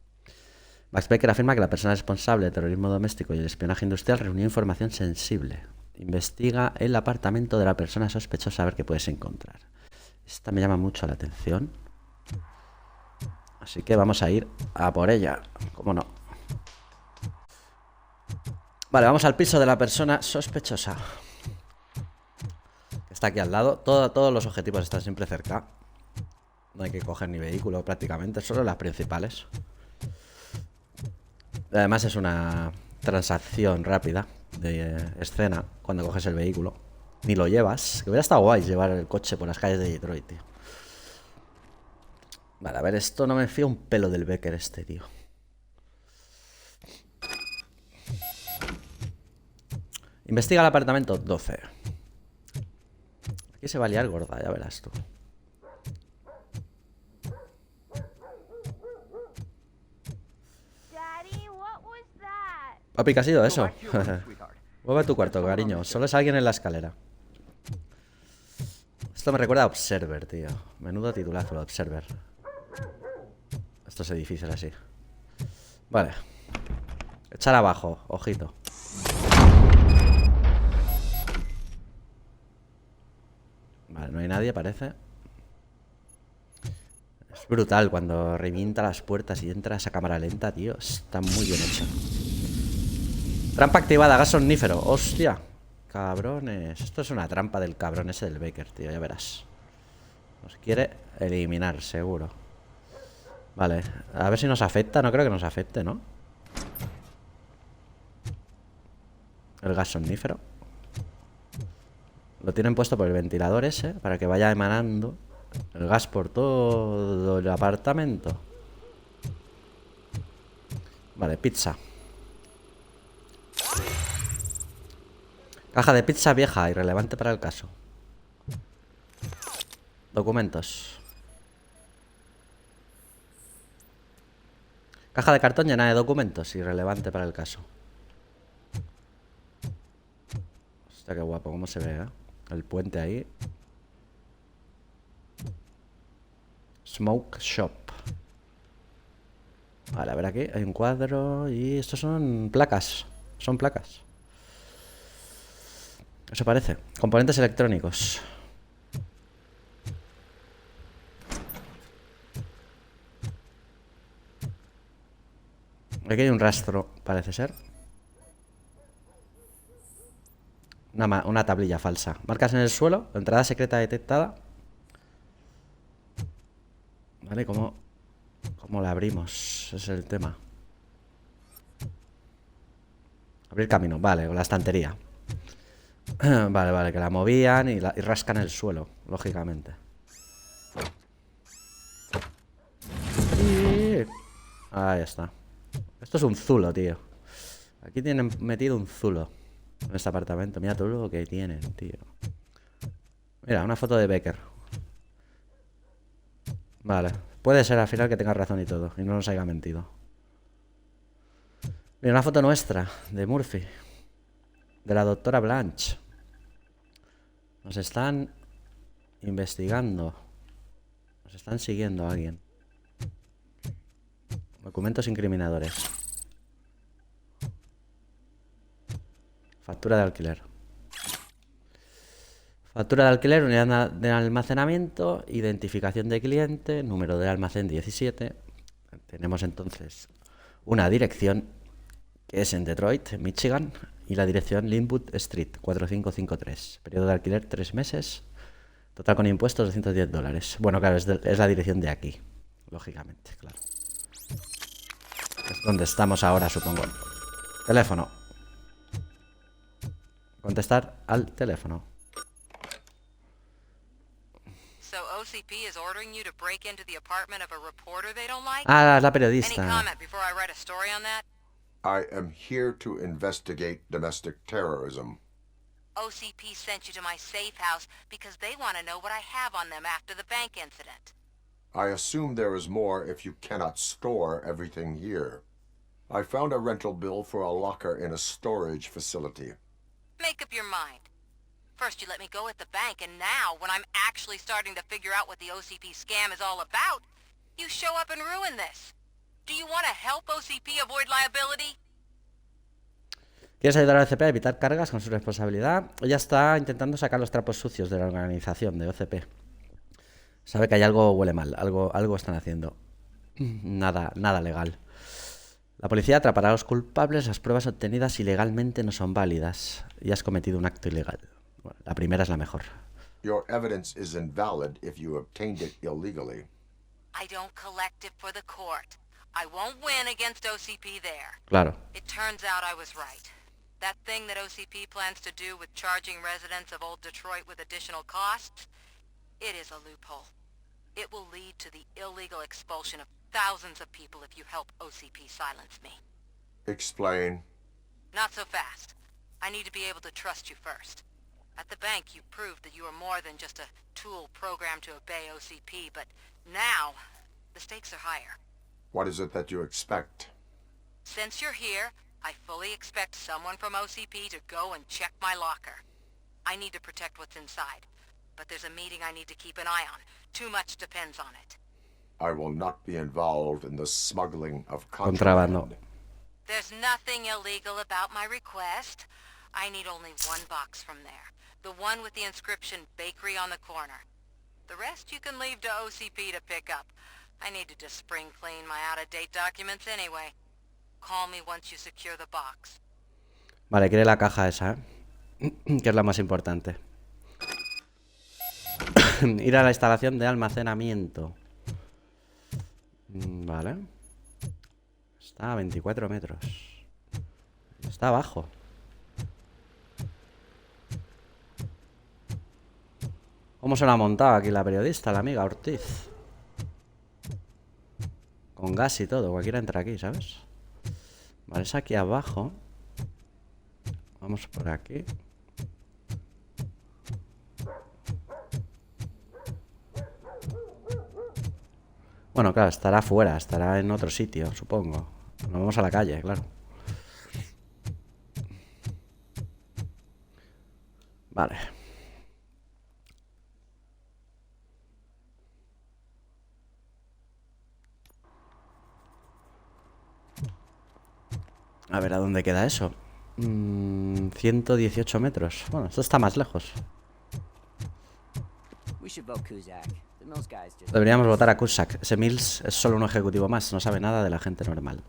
Speaker 1: Max Baker afirma que la persona responsable de terrorismo doméstico y el espionaje industrial reunió información sensible. Investiga el apartamento de la persona sospechosa a ver qué puedes encontrar. Esta me llama mucho la atención. Así que vamos a ir a por ella. ¿Cómo no? Vale, vamos al piso de la persona sospechosa. Está aquí al lado. Todos los objetivos están siempre cerca. No hay que coger ni vehículo prácticamente, solo las principales. Además es una transacción rápida de escena cuando coges el vehículo. Ni lo llevas. Que hubiera estado guay llevar el coche por las calles de Detroit, tío. Vale, a ver, esto no me fío un pelo del Becker este, tío. Investiga el apartamento 12. Aquí se va a liar gorda, ya verás tú. Papi, ¿qué ha sido eso? Vuelve a tu cuarto, cariño. Solo es alguien en la escalera. Esto me recuerda a Observer, tío. Menudo titulazo, Observer. Estos edificios así. Vale. Echar abajo, ojito. Vale, no hay nadie, parece. Es brutal cuando revienta las puertas y entra esa cámara lenta, tío. Está muy bien hecho. Trampa activada, gas somnífero. Hostia. Cabrones. Esto es una trampa del cabrón ese del Baker, tío. Ya verás. Nos quiere eliminar, seguro. Vale. A ver si nos afecta. No creo que nos afecte, ¿no? El gas somnífero. Lo tienen puesto por el ventilador ese, para que vaya emanando el gas por todo el apartamento. Vale, pizza. Caja de pizza vieja, irrelevante para el caso. Documentos. Caja de cartón llena de documentos, irrelevante para el caso. Hostia, qué guapo, cómo se ve, ¿eh? El puente ahí. Smoke Shop. Vale, a ver aquí. Hay un cuadro. Y estos son placas. Son placas. Eso parece. Componentes electrónicos. Aquí hay un rastro, parece ser. Una tablilla falsa. Marcas en el suelo. Entrada secreta detectada. Vale, ¿cómo la abrimos? Ese es el tema. Abrir camino. Vale, con la estantería. Vale, que la movían y rascan el suelo, lógicamente. Ahí está. Esto es un zulo, tío. Aquí tienen metido un zulo en este apartamento. Mira todo lo que tienen, tío. Mira, una foto de Becker. Vale. Puede ser al final que tenga razón y todo. Y no nos haya mentido. Mira, una foto nuestra, de Murphy. De la doctora Blanche. Nos están investigando. Nos están siguiendo a alguien. Documentos incriminadores. Factura de alquiler. Factura de alquiler, unidad de almacenamiento, identificación de cliente, número de almacén 17. Tenemos entonces una dirección que es en Detroit, en Michigan, y la dirección Linwood Street, 4553. Periodo de alquiler 3 meses. Total con impuestos $210. Bueno, claro, es la dirección de aquí, lógicamente, claro. Es donde estamos ahora, supongo. Teléfono. Contestar al teléfono.
Speaker 15: So OCP is ordering you to break into the apartment of a reporter they don't like?
Speaker 1: Ah, la periodista.
Speaker 15: Any comment before I write a story on that?
Speaker 4: I am here to investigate domestic terrorism.
Speaker 15: OCP sent you to my safe house because they want to know what I have on them after the bank incident.
Speaker 4: I assume there is more if you cannot store everything here. I found a rental bill for a locker in a storage facility.
Speaker 15: Make up your mind. First you let me go at the bank, and now, when I'm actually starting to figure out what the OCP scam is all about, you show up and ruin this. Do you want to help OCP avoid liability?
Speaker 1: ¿Quieres ayudar a OCP a evitar cargas con su responsabilidad? Ella está intentando sacar los trapos sucios de la organización de OCP. Sabe que hay algo huele mal, algo están haciendo. Nada legal. La policía atrapará a los culpables, las pruebas obtenidas ilegalmente no son válidas y has cometido un acto ilegal. Bueno, la primera es la mejor.
Speaker 4: Your evidence is invalid if you obtained it illegally.
Speaker 15: I don't collect it for the court. I won't win against OCP there.
Speaker 1: Claro.
Speaker 15: It turns out I was right. That thing that OCP plans to do with charging residents of Old Detroit with additional costs, it is a loophole. It will lead to the illegal expulsion of thousands of people if you help OCP silence me.
Speaker 4: Explain.
Speaker 15: Not so fast. I need to be able to trust you first. At the bank, you proved that you were more than just a tool programmed to obey OCP, but now, the stakes are higher.
Speaker 4: What is it that you expect?
Speaker 15: Since you're here, I fully expect someone from OCP to go and check my locker. I need to protect what's inside, but there's a meeting I need to keep an eye on. Too much depends on it.
Speaker 4: I will not be involved in the smuggling of
Speaker 1: Contrabando.
Speaker 15: There's nothing illegal about my request. I need only one box from there. The one with the inscription Bakery on the corner. The rest you can leave to OCP to pick up. I need to just spring clean my out-of-date documents anyway. Call me once you secure the box.
Speaker 1: Vale, quiere la caja esa, que es la más importante. Ir a la instalación de almacenamiento. Vale. Está a 24 metros. Está abajo. ¿Cómo se lo ha montado aquí la periodista, la amiga Ortiz? Con gas y todo, cualquiera entra aquí, ¿sabes? Vale, es aquí abajo. Vamos por aquí. Bueno, claro, estará fuera, estará en otro sitio, supongo. Nos vamos a la calle, claro. Vale. A ver, ¿a dónde queda eso? 118 metros. Bueno, esto está más lejos. Deberíamos votar a Cusack. Ese Mills es solo un ejecutivo más, no sabe nada de la gente normal.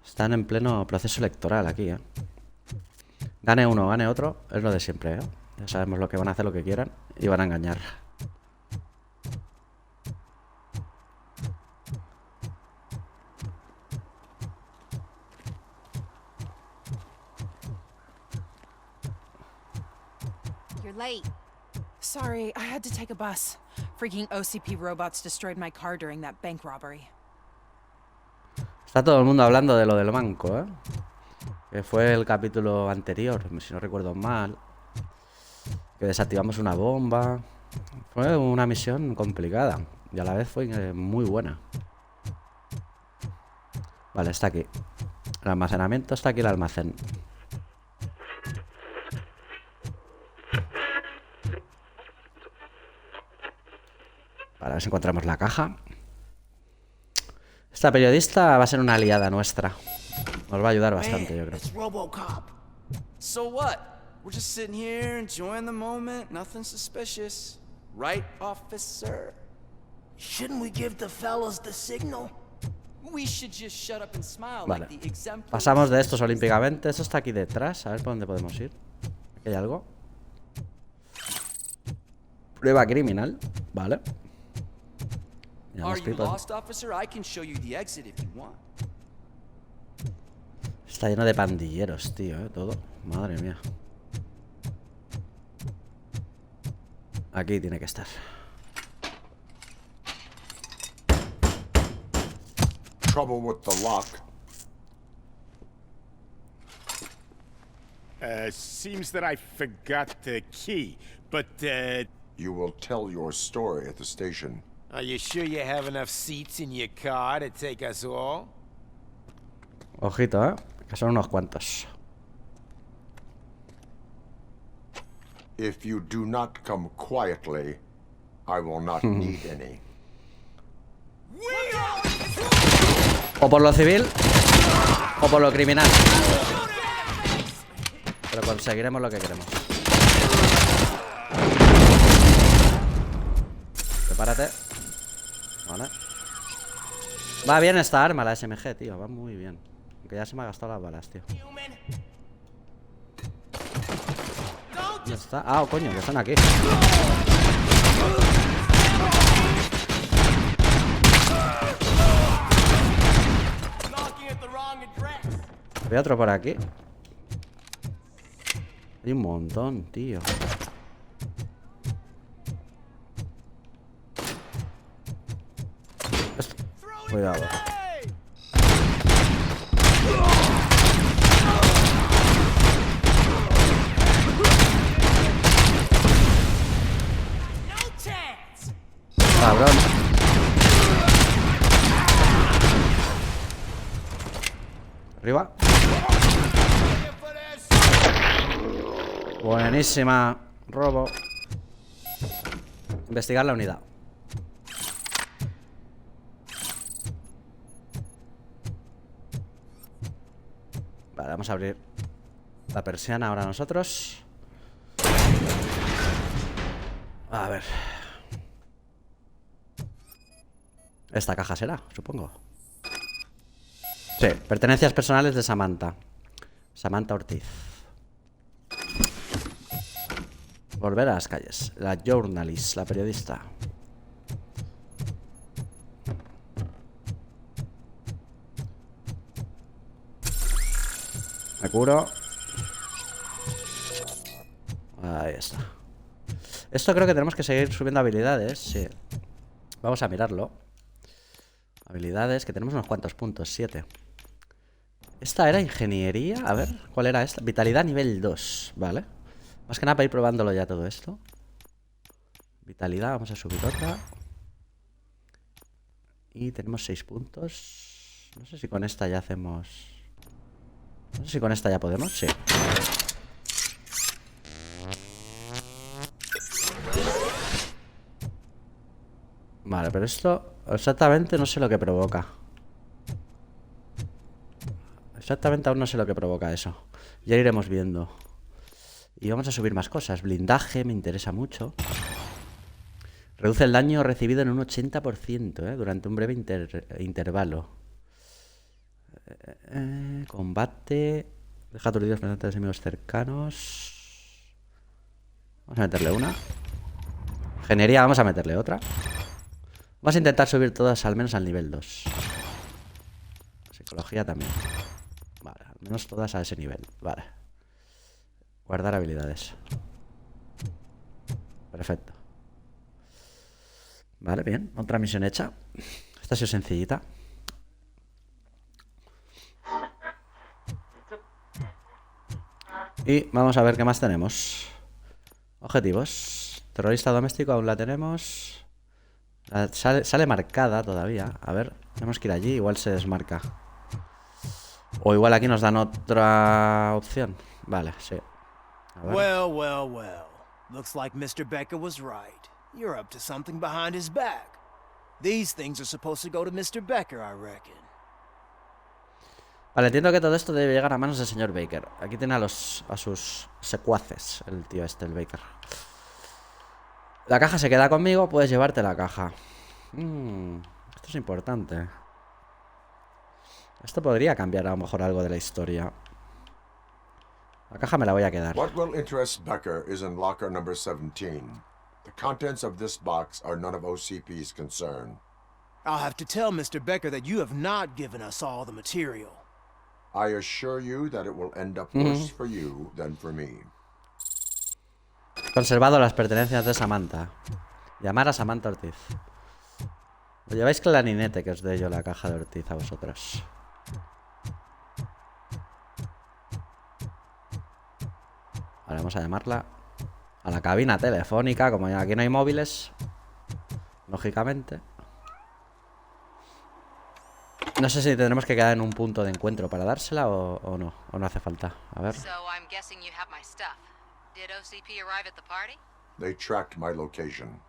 Speaker 1: Están en pleno proceso electoral aquí, ¿eh? Gane uno, gane otro, es lo de siempre, ¿eh? Ya sabemos lo que van a hacer, lo que quieran, y van a engañar.
Speaker 16: You're late. Sorry, I had to take a bus. Freaking OCP robots destroyed my car during that bank robbery.
Speaker 1: Está todo el mundo hablando de lo del banco, ¿eh? Que fue el capítulo anterior, si no recuerdo mal. Que desactivamos una bomba. Fue una misión complicada. Y a la vez fue muy buena. Vale, está aquí. El almacenamiento, está aquí el almacén. Vale, a ver si encontramos la caja. Esta periodista va a ser una aliada nuestra. Nos va a ayudar bastante, yo creo.
Speaker 10: It's Robocop. So what? We're just sitting here enjoying the moment, nothing suspicious. Right, officer?
Speaker 2: Shouldn't we give the fellas the signal?
Speaker 10: We should just shut up and smile
Speaker 1: Vale.
Speaker 10: like the exemplary.
Speaker 1: Pasamos de estos olímpicamente. Esto está aquí detrás. A ver por dónde podemos ir. ¿Aquí hay algo? Prueba criminal. Vale. Ya
Speaker 10: Are
Speaker 1: hemos
Speaker 10: you
Speaker 1: escrito.
Speaker 10: lost, officer? I can show you the exit if you want.
Speaker 1: Está lleno de pandilleros, tío, todo. Madre mía. Aquí tiene que estar.
Speaker 4: Trouble with the lock.
Speaker 17: Seems that I forgot the key, but,
Speaker 4: You will tell your story at the station.
Speaker 17: Are you sure you have enough seats in your car to take us all?
Speaker 1: Ojito, que son unos cuantos.
Speaker 4: If you do not come quietly, I will not need any.
Speaker 1: O por lo civil o por lo criminal. Pero conseguiremos lo que queremos. Prepárate. Vale. Va bien esta arma, la SMG, tío. Va muy bien. Aunque ya se me ha gastado las balas, tío. ¿Dónde está? Ah, coño, que están aquí. Hay otro por aquí. Hay un montón, tío. Cuidado. Buenísima. Robo. Investigar la unidad. Vale, vamos a abrir la persiana ahora nosotros. A ver. Esta caja será, supongo. Sí, pertenencias personales de Samantha. Samantha Ortiz. Volver a las calles. La journalist, la periodista. Me curo. Ahí está. Esto creo que tenemos que seguir subiendo habilidades. Sí. Vamos a mirarlo. Habilidades, que tenemos unos cuantos puntos. 7. Esta era ingeniería. A ver, ¿cuál era esta? Vitalidad nivel 2. Vale. Más que nada para ir probándolo ya todo esto. Vitalidad, vamos a subir otra. Y tenemos 6 puntos. No sé si con esta ya hacemos... No sé si con esta ya podemos. Sí. Vale, pero esto exactamente no sé lo que provoca. Exactamente aún no sé lo que provoca eso. Ya iremos viendo. Y vamos a subir más cosas. Blindaje me interesa mucho. Reduce el daño recibido en un 80%, durante un breve intervalo. Combate. Deja aturdidos frente a enemigos cercanos. Vamos a meterle una. Ingeniería, vamos a meterle otra. Vamos a intentar subir todas al menos al nivel 2. Psicología también. Vale, al menos todas a ese nivel. Vale. Guardar habilidades. Perfecto. Vale, bien. Otra misión hecha. Esta ha sido sencillita. Y vamos a ver qué más tenemos. Objetivos. Terrorista doméstico aún la tenemos. Sale marcada todavía. A ver, tenemos que ir allí. Igual se desmarca. O igual aquí nos dan otra opción. Vale, sí. A ver.
Speaker 2: Well, well, well. Looks like Mr. Becker was right. You're up to something behind his back. These things are supposed to go to Mr. Becker, I reckon.
Speaker 1: Vale, entiendo que todo esto debe llegar a manos del señor Baker. Aquí tiene a sus secuaces, el tío este, el Baker. La caja se queda conmigo, puedes llevarte la caja. Esto es importante. Esto podría cambiar a lo mejor algo de la historia. La caja me la voy a quedar.
Speaker 4: What will interest Becker is in locker number 17. The contents of this box are none of OCP's concern.
Speaker 2: I'll have to tell Mr. Becker that you have not given us all the material.
Speaker 4: I assure you that it will end up worse for you than for me.
Speaker 1: Conservado las pertenencias de Samantha. Llamar a Samantha Ortiz. ¿Lo lleváis clarinete que os dé yo la caja de Ortiz a vosotros? Vale, vamos a llamarla a la cabina telefónica. Como ya aquí no hay móviles, lógicamente. No sé si tendremos que quedar en un punto de encuentro para dársela o no. O no hace falta. A ver.
Speaker 15: So I'm guessing you have my stuff. Did OCP arrive at the party?
Speaker 4: They tracked my location.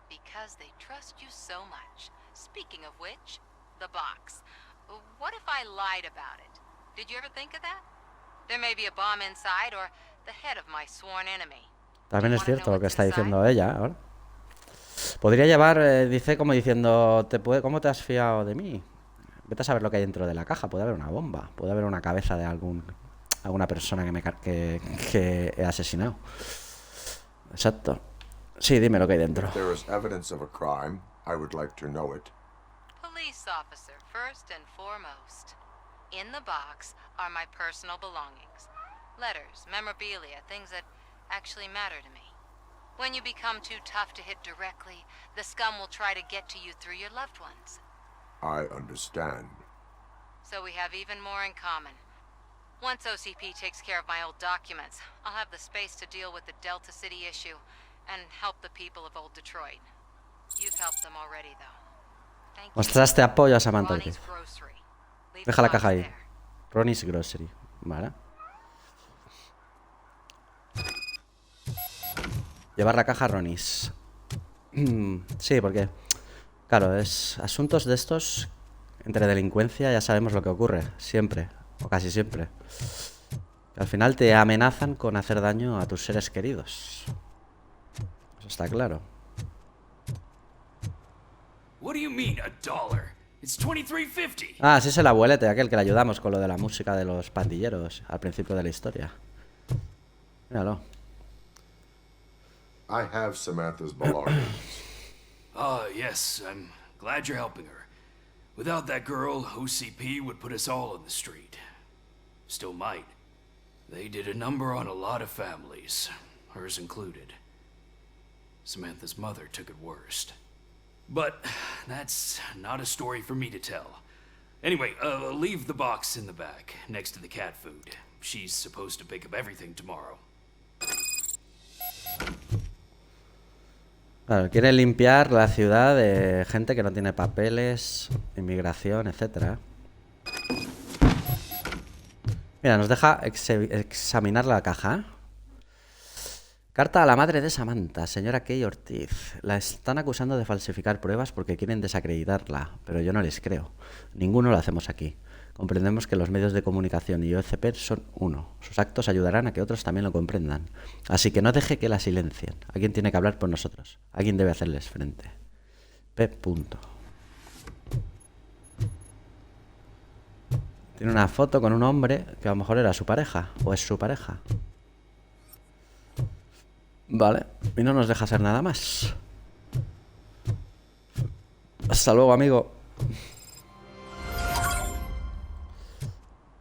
Speaker 15: Because they trust you so much. Speaking of which, the box. What if I lied about it? Did you ever think of that? There may be a bomb inside or the head of my sworn enemy.
Speaker 1: También es cierto lo que está diciendo ella ahora. Podría llevar, dice como diciendo, ¿cómo te has fiado de mí? Vete a saber lo que hay dentro de la caja. Puede haber una bomba, puede haber una cabeza de alguna persona que he asesinado. Exacto. Sí, dime lo que hay dentro.
Speaker 4: If there is evidence of a crime, I would like to know it.
Speaker 15: Police officer, first and foremost. In the box are my personal belongings. Letters, memorabilia, things that actually matter to me. When you become too tough to hit directly, the scum will try to get to you through your loved ones.
Speaker 4: I understand.
Speaker 15: So we have even more in common. Once OCP takes care of my old documents, I'll have the space to deal with the Delta City issue and help the people of old Detroit. You've helped them already, though. Thank you.
Speaker 1: Mostraste apoyo a Samantha Ortiz.
Speaker 15: Ronnie's Grocery. Leave
Speaker 1: Deja la
Speaker 15: the
Speaker 1: caja
Speaker 15: box
Speaker 1: ahí.
Speaker 15: there.
Speaker 1: Ronnie's Grocery. Vale. Llevar la caja a Ronis. Sí, porque... Claro, es asuntos de estos... Entre delincuencia ya sabemos lo que ocurre. Siempre. O casi siempre. Al final te amenazan con hacer daño a tus seres queridos. Eso está claro.
Speaker 18: What do you mean, $1? It's $23.50.
Speaker 1: Ah, sí es el abuelete, aquel que le ayudamos con lo de la música de los pandilleros al principio de la historia. Míralo.
Speaker 4: I have Samantha's belongings.
Speaker 18: Yes, I'm glad you're helping her. Without that girl, OCP would put us all on the street. Still might. They did a number on a lot of families, hers included. Samantha's mother took it worst. But that's not a story for me to tell. Anyway, leave the box in the back, next to the cat food. She's supposed to pick up everything tomorrow.
Speaker 1: Claro, quiere limpiar la ciudad de gente que no tiene papeles, inmigración, etcétera. Mira, nos deja examinar la caja. Carta a la madre de Samantha, señora Kay Ortiz. La están acusando de falsificar pruebas porque quieren desacreditarla, pero yo no les creo. Ninguno lo hacemos aquí. Comprendemos que los medios de comunicación y OCP son uno. Sus actos ayudarán a que otros también lo comprendan. Así que no deje que la silencien. Alguien tiene que hablar por nosotros. Alguien debe hacerles frente. P. Tiene una foto con un hombre que a lo mejor era su pareja, o es su pareja. Vale, y no nos deja hacer nada más. Hasta luego, amigo.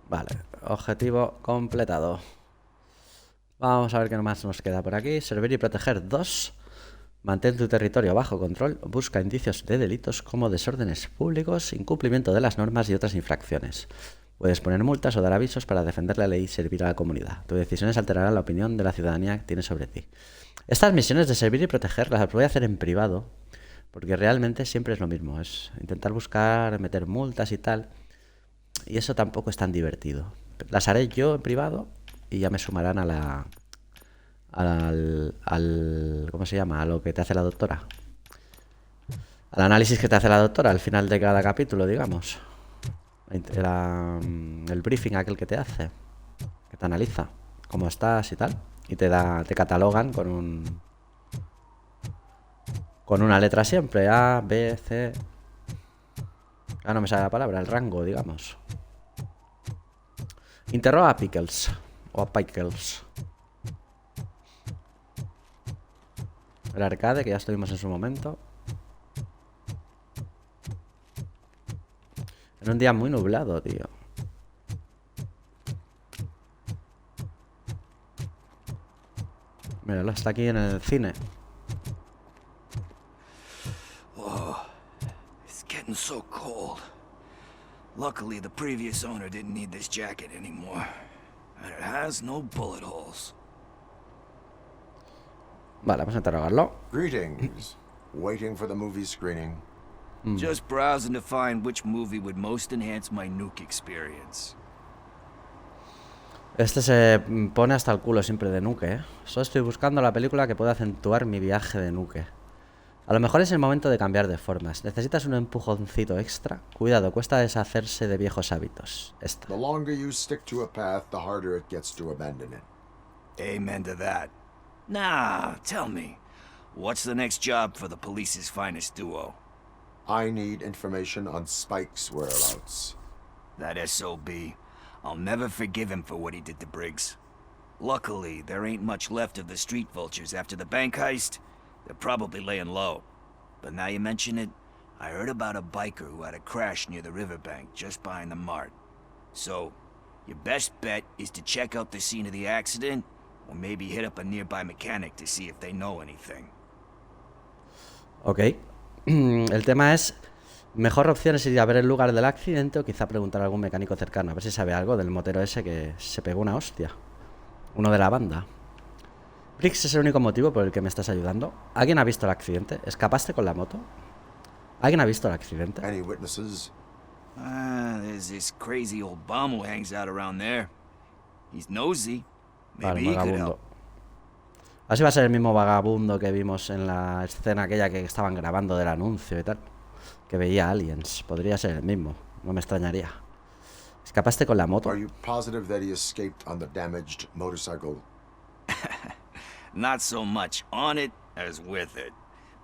Speaker 1: Vale, objetivo completado. Vamos a ver qué más nos queda por aquí. Servir y proteger 2. Mantén tu territorio bajo control. Busca indicios de delitos como desórdenes públicos, incumplimiento de las normas y otras infracciones. Puedes poner multas o dar avisos para defender la ley y servir a la comunidad. Tus decisiones alterarán la opinión de la ciudadanía que tiene sobre ti. Estas misiones de servir y proteger las voy a hacer en privado, porque realmente siempre es lo mismo. Es intentar buscar, meter multas y tal. Y eso tampoco es tan divertido. Las haré yo en privado y ya me sumarán a la... ¿Cómo se llama? A lo que te hace la doctora. Al análisis que te hace la doctora al final de cada capítulo, digamos. El briefing aquel que te hace, que te analiza cómo estás y tal, y te catalogan con una letra siempre, A, B, C. No me sale la palabra, el rango, digamos. Interroga a Pickles o a Pickles. El arcade que ya estuvimos en su momento. En un día muy nublado, tío. Míralo, está aquí en el cine.
Speaker 19: Whoa, it's getting so cold. Luckily, the previous owner didn't need this jacket anymore. And it has no bullet holes.
Speaker 1: Vale, vamos a interrogarlo.
Speaker 4: Greetings. Waiting for the movie screening.
Speaker 19: Just browsing to find which movie would most enhance my nuke experience.
Speaker 1: Este se pone hasta el culo siempre de nuke, ¿eh? Solo estoy buscando la película que pueda acentuar mi viaje de nuke. A lo mejor es el momento de cambiar de formas. ¿Necesitas un empujoncito extra? Cuidado, cuesta deshacerse de viejos hábitos. Esta.
Speaker 4: The longer you stick to a path, the harder it gets to abandon it.
Speaker 19: Amen to that. Now, tell me, what's the next job for the police's finest duo?
Speaker 4: I need information on Spike's whereabouts.
Speaker 19: That SOB. I'll never forgive him for what he did to Briggs. Luckily, there ain't much left of the street vultures after the bank heist. They're probably laying low. But now you mention it, I heard about a biker who had a crash near the riverbank just behind the mart. So, your best bet is to check out the scene of the accident, or maybe hit up a nearby mechanic to see if they know anything.
Speaker 1: Ok. El tema es, mejor opción es ir a ver el lugar del accidente o quizá preguntar a algún mecánico cercano, a ver si sabe algo del motero ese que se pegó una hostia. Uno de la banda. Briggs es el único motivo por el que me estás ayudando. ¿Alguien ha visto el accidente? ¿Escapaste con la moto? ¿Alguien ha visto el accidente?
Speaker 4: Any witnesses?
Speaker 19: There's this crazy old bum who hangs out around there. He's nosy.
Speaker 1: Vale,
Speaker 19: Maybe he could
Speaker 1: vagabundo.
Speaker 19: help.
Speaker 1: Así va a ser el mismo vagabundo que vimos en la escena aquella que estaban grabando del anuncio y tal. Que veía aliens. Podría ser el mismo. No me extrañaría. ¿Escapaste con la moto?
Speaker 4: Are you positive that he escaped on the damaged motorcycle?
Speaker 19: Not so much on it as with it.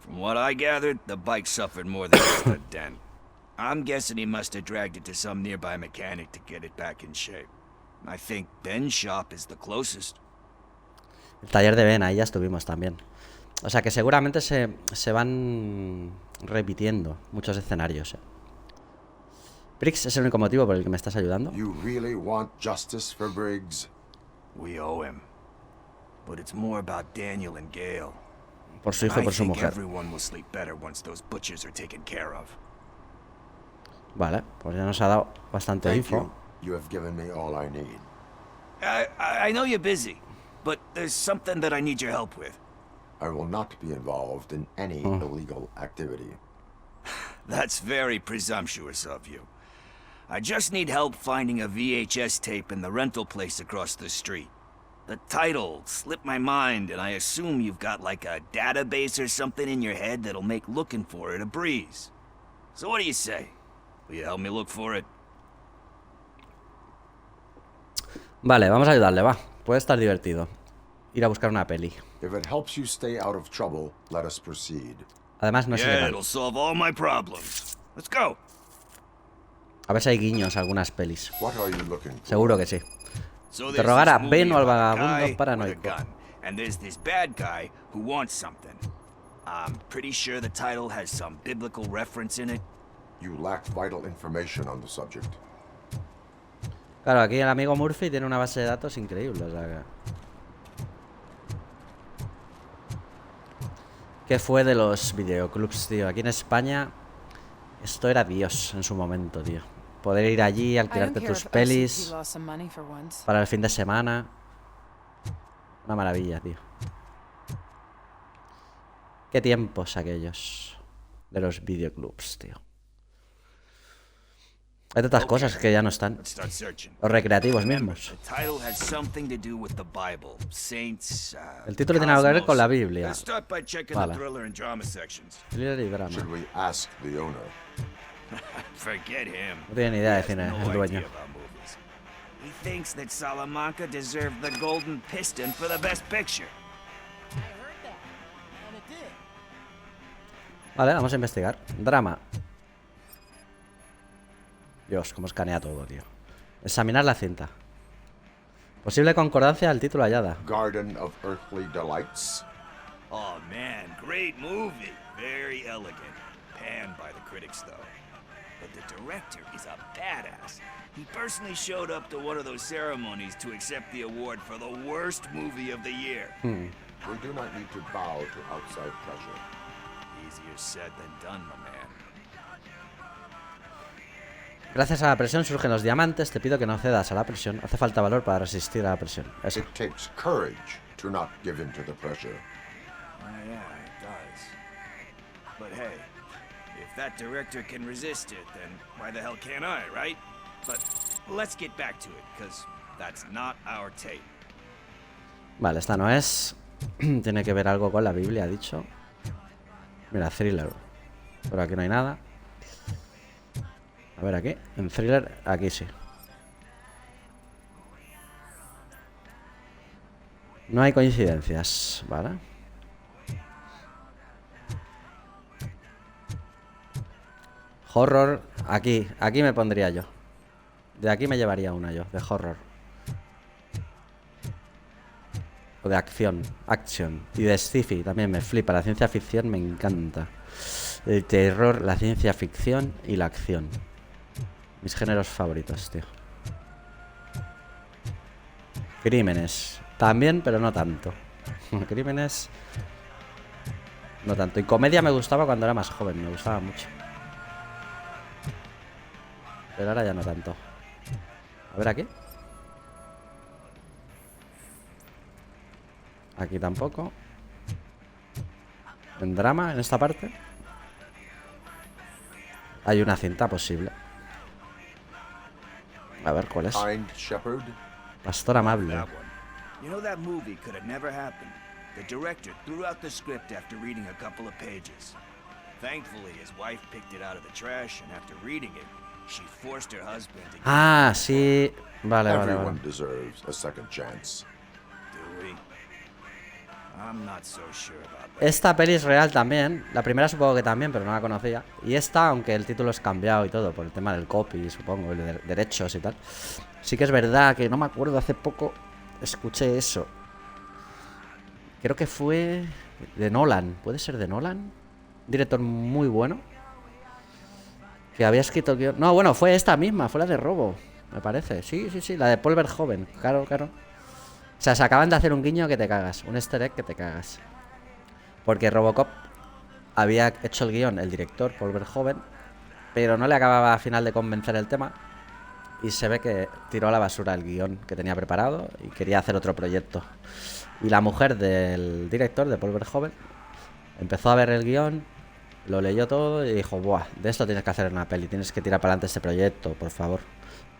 Speaker 19: From what I gathered, the bike suffered more than just a dent. I'm guessing he must have dragged it to some nearby mechanic to get it back in shape. I think Ben's shop is the closest.
Speaker 1: El taller de Ben, ahí ya estuvimos también. O sea que seguramente se van repitiendo muchos escenarios. Briggs es el único motivo por el que me estás ayudando.
Speaker 4: You really want justice for Briggs?
Speaker 19: We owe him. But it's more about Daniel and Gale.
Speaker 1: Por su hijo y por su mujer.
Speaker 19: Everyone will sleep better once those butchers are taken care of.
Speaker 1: Vale, pues ya nos ha dado bastante info.
Speaker 4: You have given me all I need.
Speaker 19: I know you're busy, but there's something that I need your help with.
Speaker 4: I will not be involved in any illegal activity.
Speaker 19: That's very presumptuous of you. I just need help finding a VHS tape in the rental place across the street. The title slipped my mind, and I assume you've got like a database or something in your head that'll make looking for it a breeze. So what do you say? Will you help me look for it?
Speaker 1: Vale, vamos a ayudarle, va. Puede estar divertido. Ir a buscar una peli.
Speaker 4: If it helps you stay out of trouble, let us proceed.
Speaker 1: Además no es
Speaker 19: Yeah,
Speaker 1: ilegal.
Speaker 19: it'll solve all my problems. Let's go.
Speaker 1: A ver si hay guiños a algunas pelis.
Speaker 4: What are you looking for?
Speaker 1: Seguro que sí.
Speaker 19: So
Speaker 1: Interrogar a
Speaker 19: there's this
Speaker 1: Ben
Speaker 19: movie
Speaker 1: o al
Speaker 19: about a
Speaker 1: vagabundo
Speaker 19: guy
Speaker 1: paranoico.
Speaker 19: with a gun, and there's this bad guy who wants something. I'm pretty sure the title has some biblical reference in it.
Speaker 4: You lack vital information on the subject.
Speaker 1: Claro, aquí el amigo Murphy tiene una base de datos increíble. O sea que... ¿Qué fue de los videoclubs, tío? Aquí en España esto era Dios en su momento, tío. Poder ir allí, alquilarte tus pelis para el fin de semana. Una maravilla, tío. Qué tiempos aquellos de los videoclubs, tío. Hay tantas cosas que ya no están. Los recreativos mismos. El título tiene algo que ver con la Biblia. Vale. Thriller y drama. No tiene ni idea de cine, el dueño.
Speaker 19: He thinks that Salamanca deserved the Golden Piston for the Best Picture.
Speaker 1: Vale, vamos a investigar. Drama. Dios, cómo escanea todo, tío. Examinar la cinta. Posible concordancia al título hallada.
Speaker 4: Garden of Earthly Delights.
Speaker 19: Oh man, great movie. Very elegant. Panned by the critics though. But the director is a badass. He personally showed up to one of those ceremonies to accept the award for the worst movie of the year.
Speaker 4: We do not need to bow to outside pressure.
Speaker 19: Easier said than done, my man.
Speaker 1: Gracias a la presión surgen los diamantes. Te pido que no cedas a la presión. Hace falta valor para resistir a la presión. Eso.
Speaker 4: It takes courage to not give in to the pressure.
Speaker 19: Yeah, it does. But hey, if that director can resist it, then why the hell can't I, right? But let's get back to it, because that's not our tape.
Speaker 1: Vale, esta no es. Tiene que ver algo con la Biblia, ha dicho. Mira, thriller. Pero aquí no hay nada. A ver, aquí. En thriller, aquí sí. No hay coincidencias, ¿vale? Horror, aquí me pondría yo. De aquí me llevaría una yo, de horror. O de acción, action. Y de sci-fi también me flipa, la ciencia ficción me encanta. El terror, la ciencia ficción y la acción. Mis géneros favoritos, tío. Crímenes. También, pero no tanto. Crímenes... no tanto. Y comedia me gustaba cuando era más joven, me gustaba mucho. Pero ahora ya no tanto. A ver aquí. Aquí tampoco. En drama, en esta parte. Hay una cinta posible. A ver, ¿cuál es? Pastor amable.
Speaker 19: You know that movie could have never happened. The director threw out the script after reading a couple of pages. Thankfully, his wife picked it out of the trash, and after reading it, she forced her husband to...
Speaker 1: Ah, sí. Vale, vale,
Speaker 4: Everyone
Speaker 1: vale.
Speaker 4: deserves a second chance.
Speaker 19: Do we? I'm not so sure about that.
Speaker 1: Esta peli es real también. La primera supongo que también, pero no la conocía. Y esta, aunque el título es cambiado y todo, por el tema del copy, supongo, y de derechos y tal. Sí que es verdad que no me acuerdo, hace poco escuché eso. Creo que fue de Nolan. ¿Puede ser de Nolan? Un director muy bueno. Que había escrito el guión. No, bueno, fue esta misma, fue la de Robo, me parece. Sí, sí, sí, la de Paul Verhoeven. Claro, claro. O sea, se acaban de hacer un guiño que te cagas. Un easter egg que te cagas. Porque Robocop había hecho el guión, el director, Paul Verhoeven, pero no le acababa al final de convencer el tema. Y se ve que tiró a la basura el guión que tenía preparado y quería hacer otro proyecto. Y la mujer del director, de Paul Verhoeven, empezó a ver el guión, lo leyó todo y dijo: buah, de esto tienes que hacer una peli, tienes que tirar para adelante este proyecto, por favor.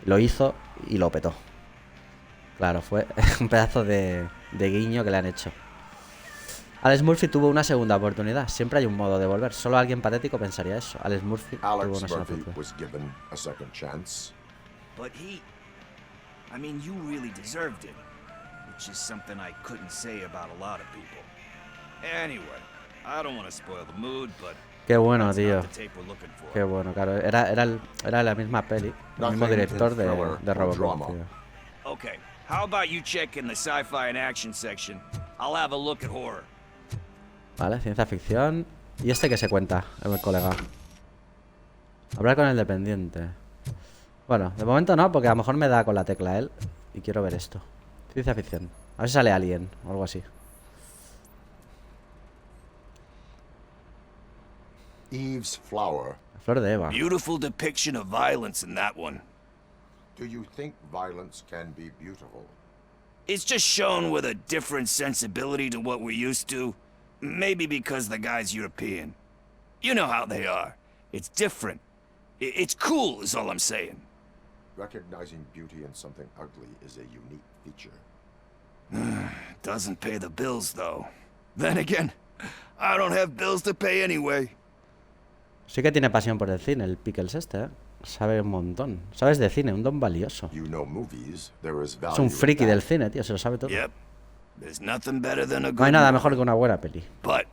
Speaker 1: Lo hizo y lo petó. Claro, fue un pedazo de guiño que le han hecho. Alex Murphy tuvo una segunda oportunidad. Siempre hay un modo de volver. Solo alguien patético pensaría eso. Alex Murphy tuvo una
Speaker 4: Alex
Speaker 1: segunda
Speaker 4: Murphy
Speaker 1: oportunidad.
Speaker 4: was given a second chance.
Speaker 19: But he... I mean, you really deserved it. Which is something I couldn't say about a lot of people. Anyway, I don't want to spoil the mood, but...
Speaker 1: Qué bueno,
Speaker 19: that's
Speaker 1: tío.
Speaker 19: not the tape we're looking for.
Speaker 1: Qué bueno, claro. Era la misma peli. El mismo director de Robocop, tío.
Speaker 19: Okay, how about you check in the sci-fi and action section? I'll have a look at horror.
Speaker 1: Vale, ciencia ficción. ¿Y este que se cuenta? El colega. Hablar con el dependiente. Bueno, de momento no, porque a lo mejor me da con la tecla él. Y quiero ver esto. Ciencia ficción. A ver si sale Alien o algo así.
Speaker 4: Eve's flower.
Speaker 1: La flor de Eva.
Speaker 19: Beautiful depiction of violence in that one.
Speaker 4: Do you think violence can be beautiful?
Speaker 19: It's just shown with a different sensibility to what we're used to. Maybe because the guy's European. You know how they are. It's different. It's cool, is all I'm saying.
Speaker 4: Recognizing beauty in something ugly is a unique feature.
Speaker 19: Doesn't pay the bills, though. Then again, I don't have bills to pay anyway.
Speaker 1: Sí que tiene pasión por el cine, el Pickles este, ¿eh? Sabe un montón. Sabes de cine, un don valioso.
Speaker 4: You know movies, there is
Speaker 1: Es
Speaker 4: value
Speaker 1: un friki
Speaker 4: in that.
Speaker 1: del cine, tío, se lo sabe todo.
Speaker 19: Yep. There's nothing better than a
Speaker 1: No hay
Speaker 19: good
Speaker 1: nada
Speaker 19: movie.
Speaker 1: mejor que una buena peli.
Speaker 19: But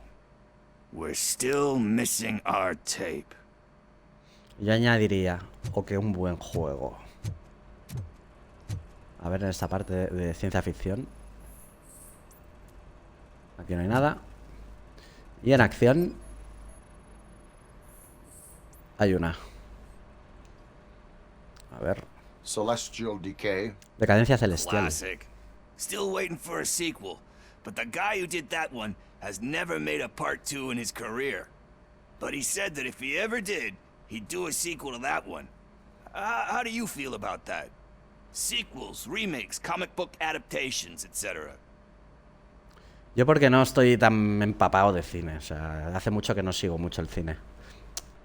Speaker 19: we're still missing our tape.
Speaker 1: Yo añadiría, o que un buen juego. A ver, en esta parte de ciencia ficción. Aquí no hay nada. Y en acción hay una. A ver.
Speaker 4: Celestial Decay.
Speaker 1: Decadencia celestial.
Speaker 19: Classic. Still waiting for a sequel. But the guy who did that one has never made a part 2 in his career. But he said that if he ever did, he'd do a sequel to that one. How do you feel about that? Sequels, remakes, comic book adaptations, etc.
Speaker 1: Yo porque no estoy tan empapado de cine. O sea, hace mucho que no sigo mucho el cine.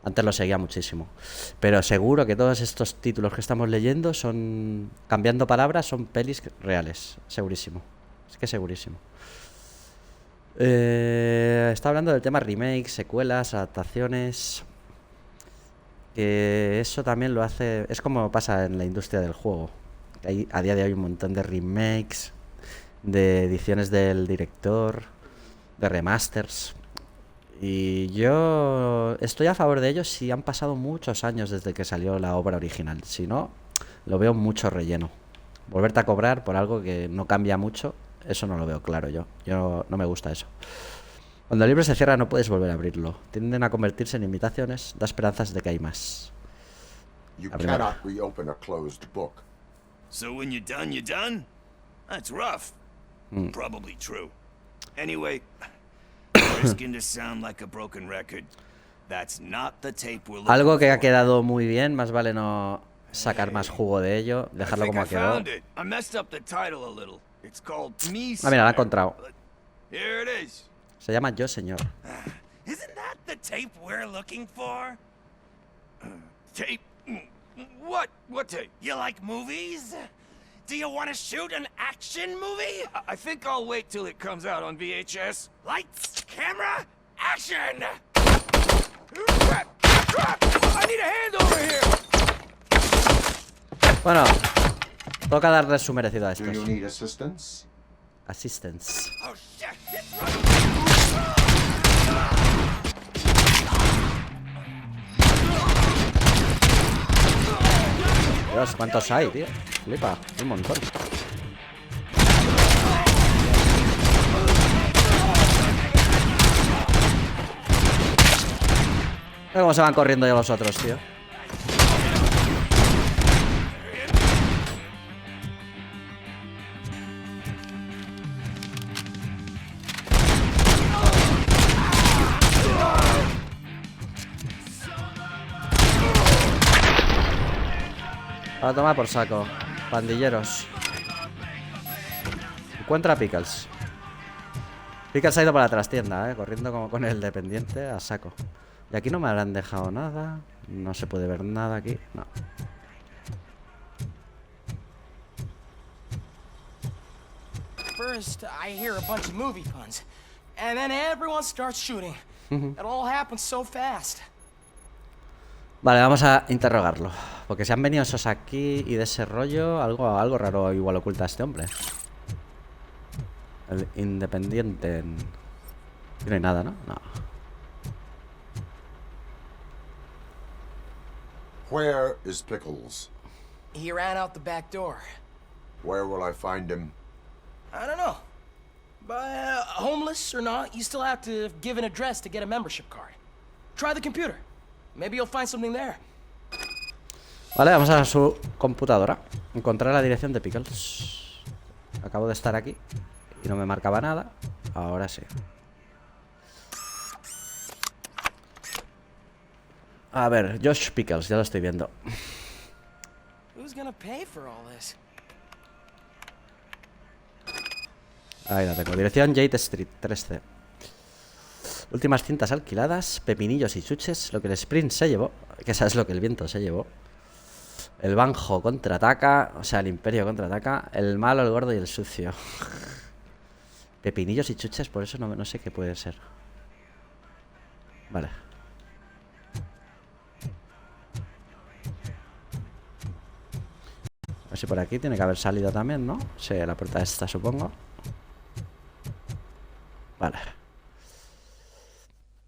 Speaker 1: Antes lo seguía muchísimo. Pero seguro que todos estos títulos que estamos leyendo son, cambiando palabras, son pelis reales. Segurísimo. Es que segurísimo. Está hablando del tema remakes, secuelas, adaptaciones. Que eso también lo hace... Es como pasa en la industria del juego. Hay a día de hoy un montón de remakes, de ediciones del director, de remasters. Y yo estoy a favor de ellos si han pasado muchos años desde que salió la obra original. Si no, lo veo mucho relleno. Volverte a cobrar por algo que no cambia mucho, eso no lo veo claro yo. Yo no me gusta eso. Cuando el libro se cierra no puedes volver a abrirlo. Tienden a convertirse en imitaciones, da esperanzas de que hay más.
Speaker 4: You
Speaker 1: La primera.
Speaker 4: cannot reopen a closed book.
Speaker 19: So when you're done, you're done? That's rough. Probably true. Anyway, risking to sound like a broken record. That's not the tape we're looking
Speaker 1: Algo que ha
Speaker 19: for.
Speaker 1: quedado muy bien, más vale no sacar más jugo de ello, dejarlo
Speaker 19: I think
Speaker 1: como
Speaker 19: I
Speaker 1: quedó.
Speaker 19: found it. I messed up the title a little. It's called Me.
Speaker 1: Ah, mira, la he encontrado.
Speaker 19: Here it is.
Speaker 1: Se llama Yo Señor.
Speaker 7: Isn't that the tape we're looking for?
Speaker 19: Tape? What? What tape?
Speaker 7: You like movies? Do you want to shoot an action movie?
Speaker 19: I think I'll wait till it comes out on VHS.
Speaker 7: Lights, camera, action!
Speaker 19: I need a hand over here!
Speaker 1: Bueno, toca darles su merecido a estos.
Speaker 4: Do you need assistance?
Speaker 1: Assistance.
Speaker 7: Oh shit!
Speaker 1: Dios, ¿cuántos hay, tío? Flipa, un montón. Mira cómo se van corriendo ya los otros, tío. A tomar por saco. Pandilleros. Encuentra a Pickles. Pickles ha ido por la trastienda, corriendo como con el dependiente a saco. Y aquí no me habrán dejado nada. No se puede ver nada aquí. No.
Speaker 20: First, I hear a bunch of movie puns. And then everyone starts shooting. It all happens so fast.
Speaker 1: Vale, vamos a interrogarlo. Porque si han venido esos aquí y de ese rollo, algo raro igual oculta a este hombre. El independiente. Aquí no hay nada, ¿no? No.
Speaker 4: Where is Pickles?
Speaker 20: He ran out the back door.
Speaker 4: Where will I find him?
Speaker 20: I don't know. But homeless or not, you still have to give an address to get a membership card. Try the computer. Maybe you'll find something there.
Speaker 1: Vale, vamos a su computadora. Encontrar la dirección de Pickles. Acabo de estar aquí y no me marcaba nada. Ahora sí. A ver, Josh Pickles, ya lo estoy viendo.
Speaker 20: Who's gonna pay for all this?
Speaker 1: Ahí la tengo. Dirección Jade Street, 3C. Últimas cintas alquiladas, pepinillos y chuches. Lo que el sprint se llevó. Que sabes lo que el viento se llevó. El Banjo contraataca. O sea, el Imperio contraataca. El malo, el gordo y el sucio. Pepinillos y chuches, por eso no sé qué puede ser. Vale. A ver si por aquí tiene que haber salido también, ¿no? Sí, la puerta esta, supongo. Vale.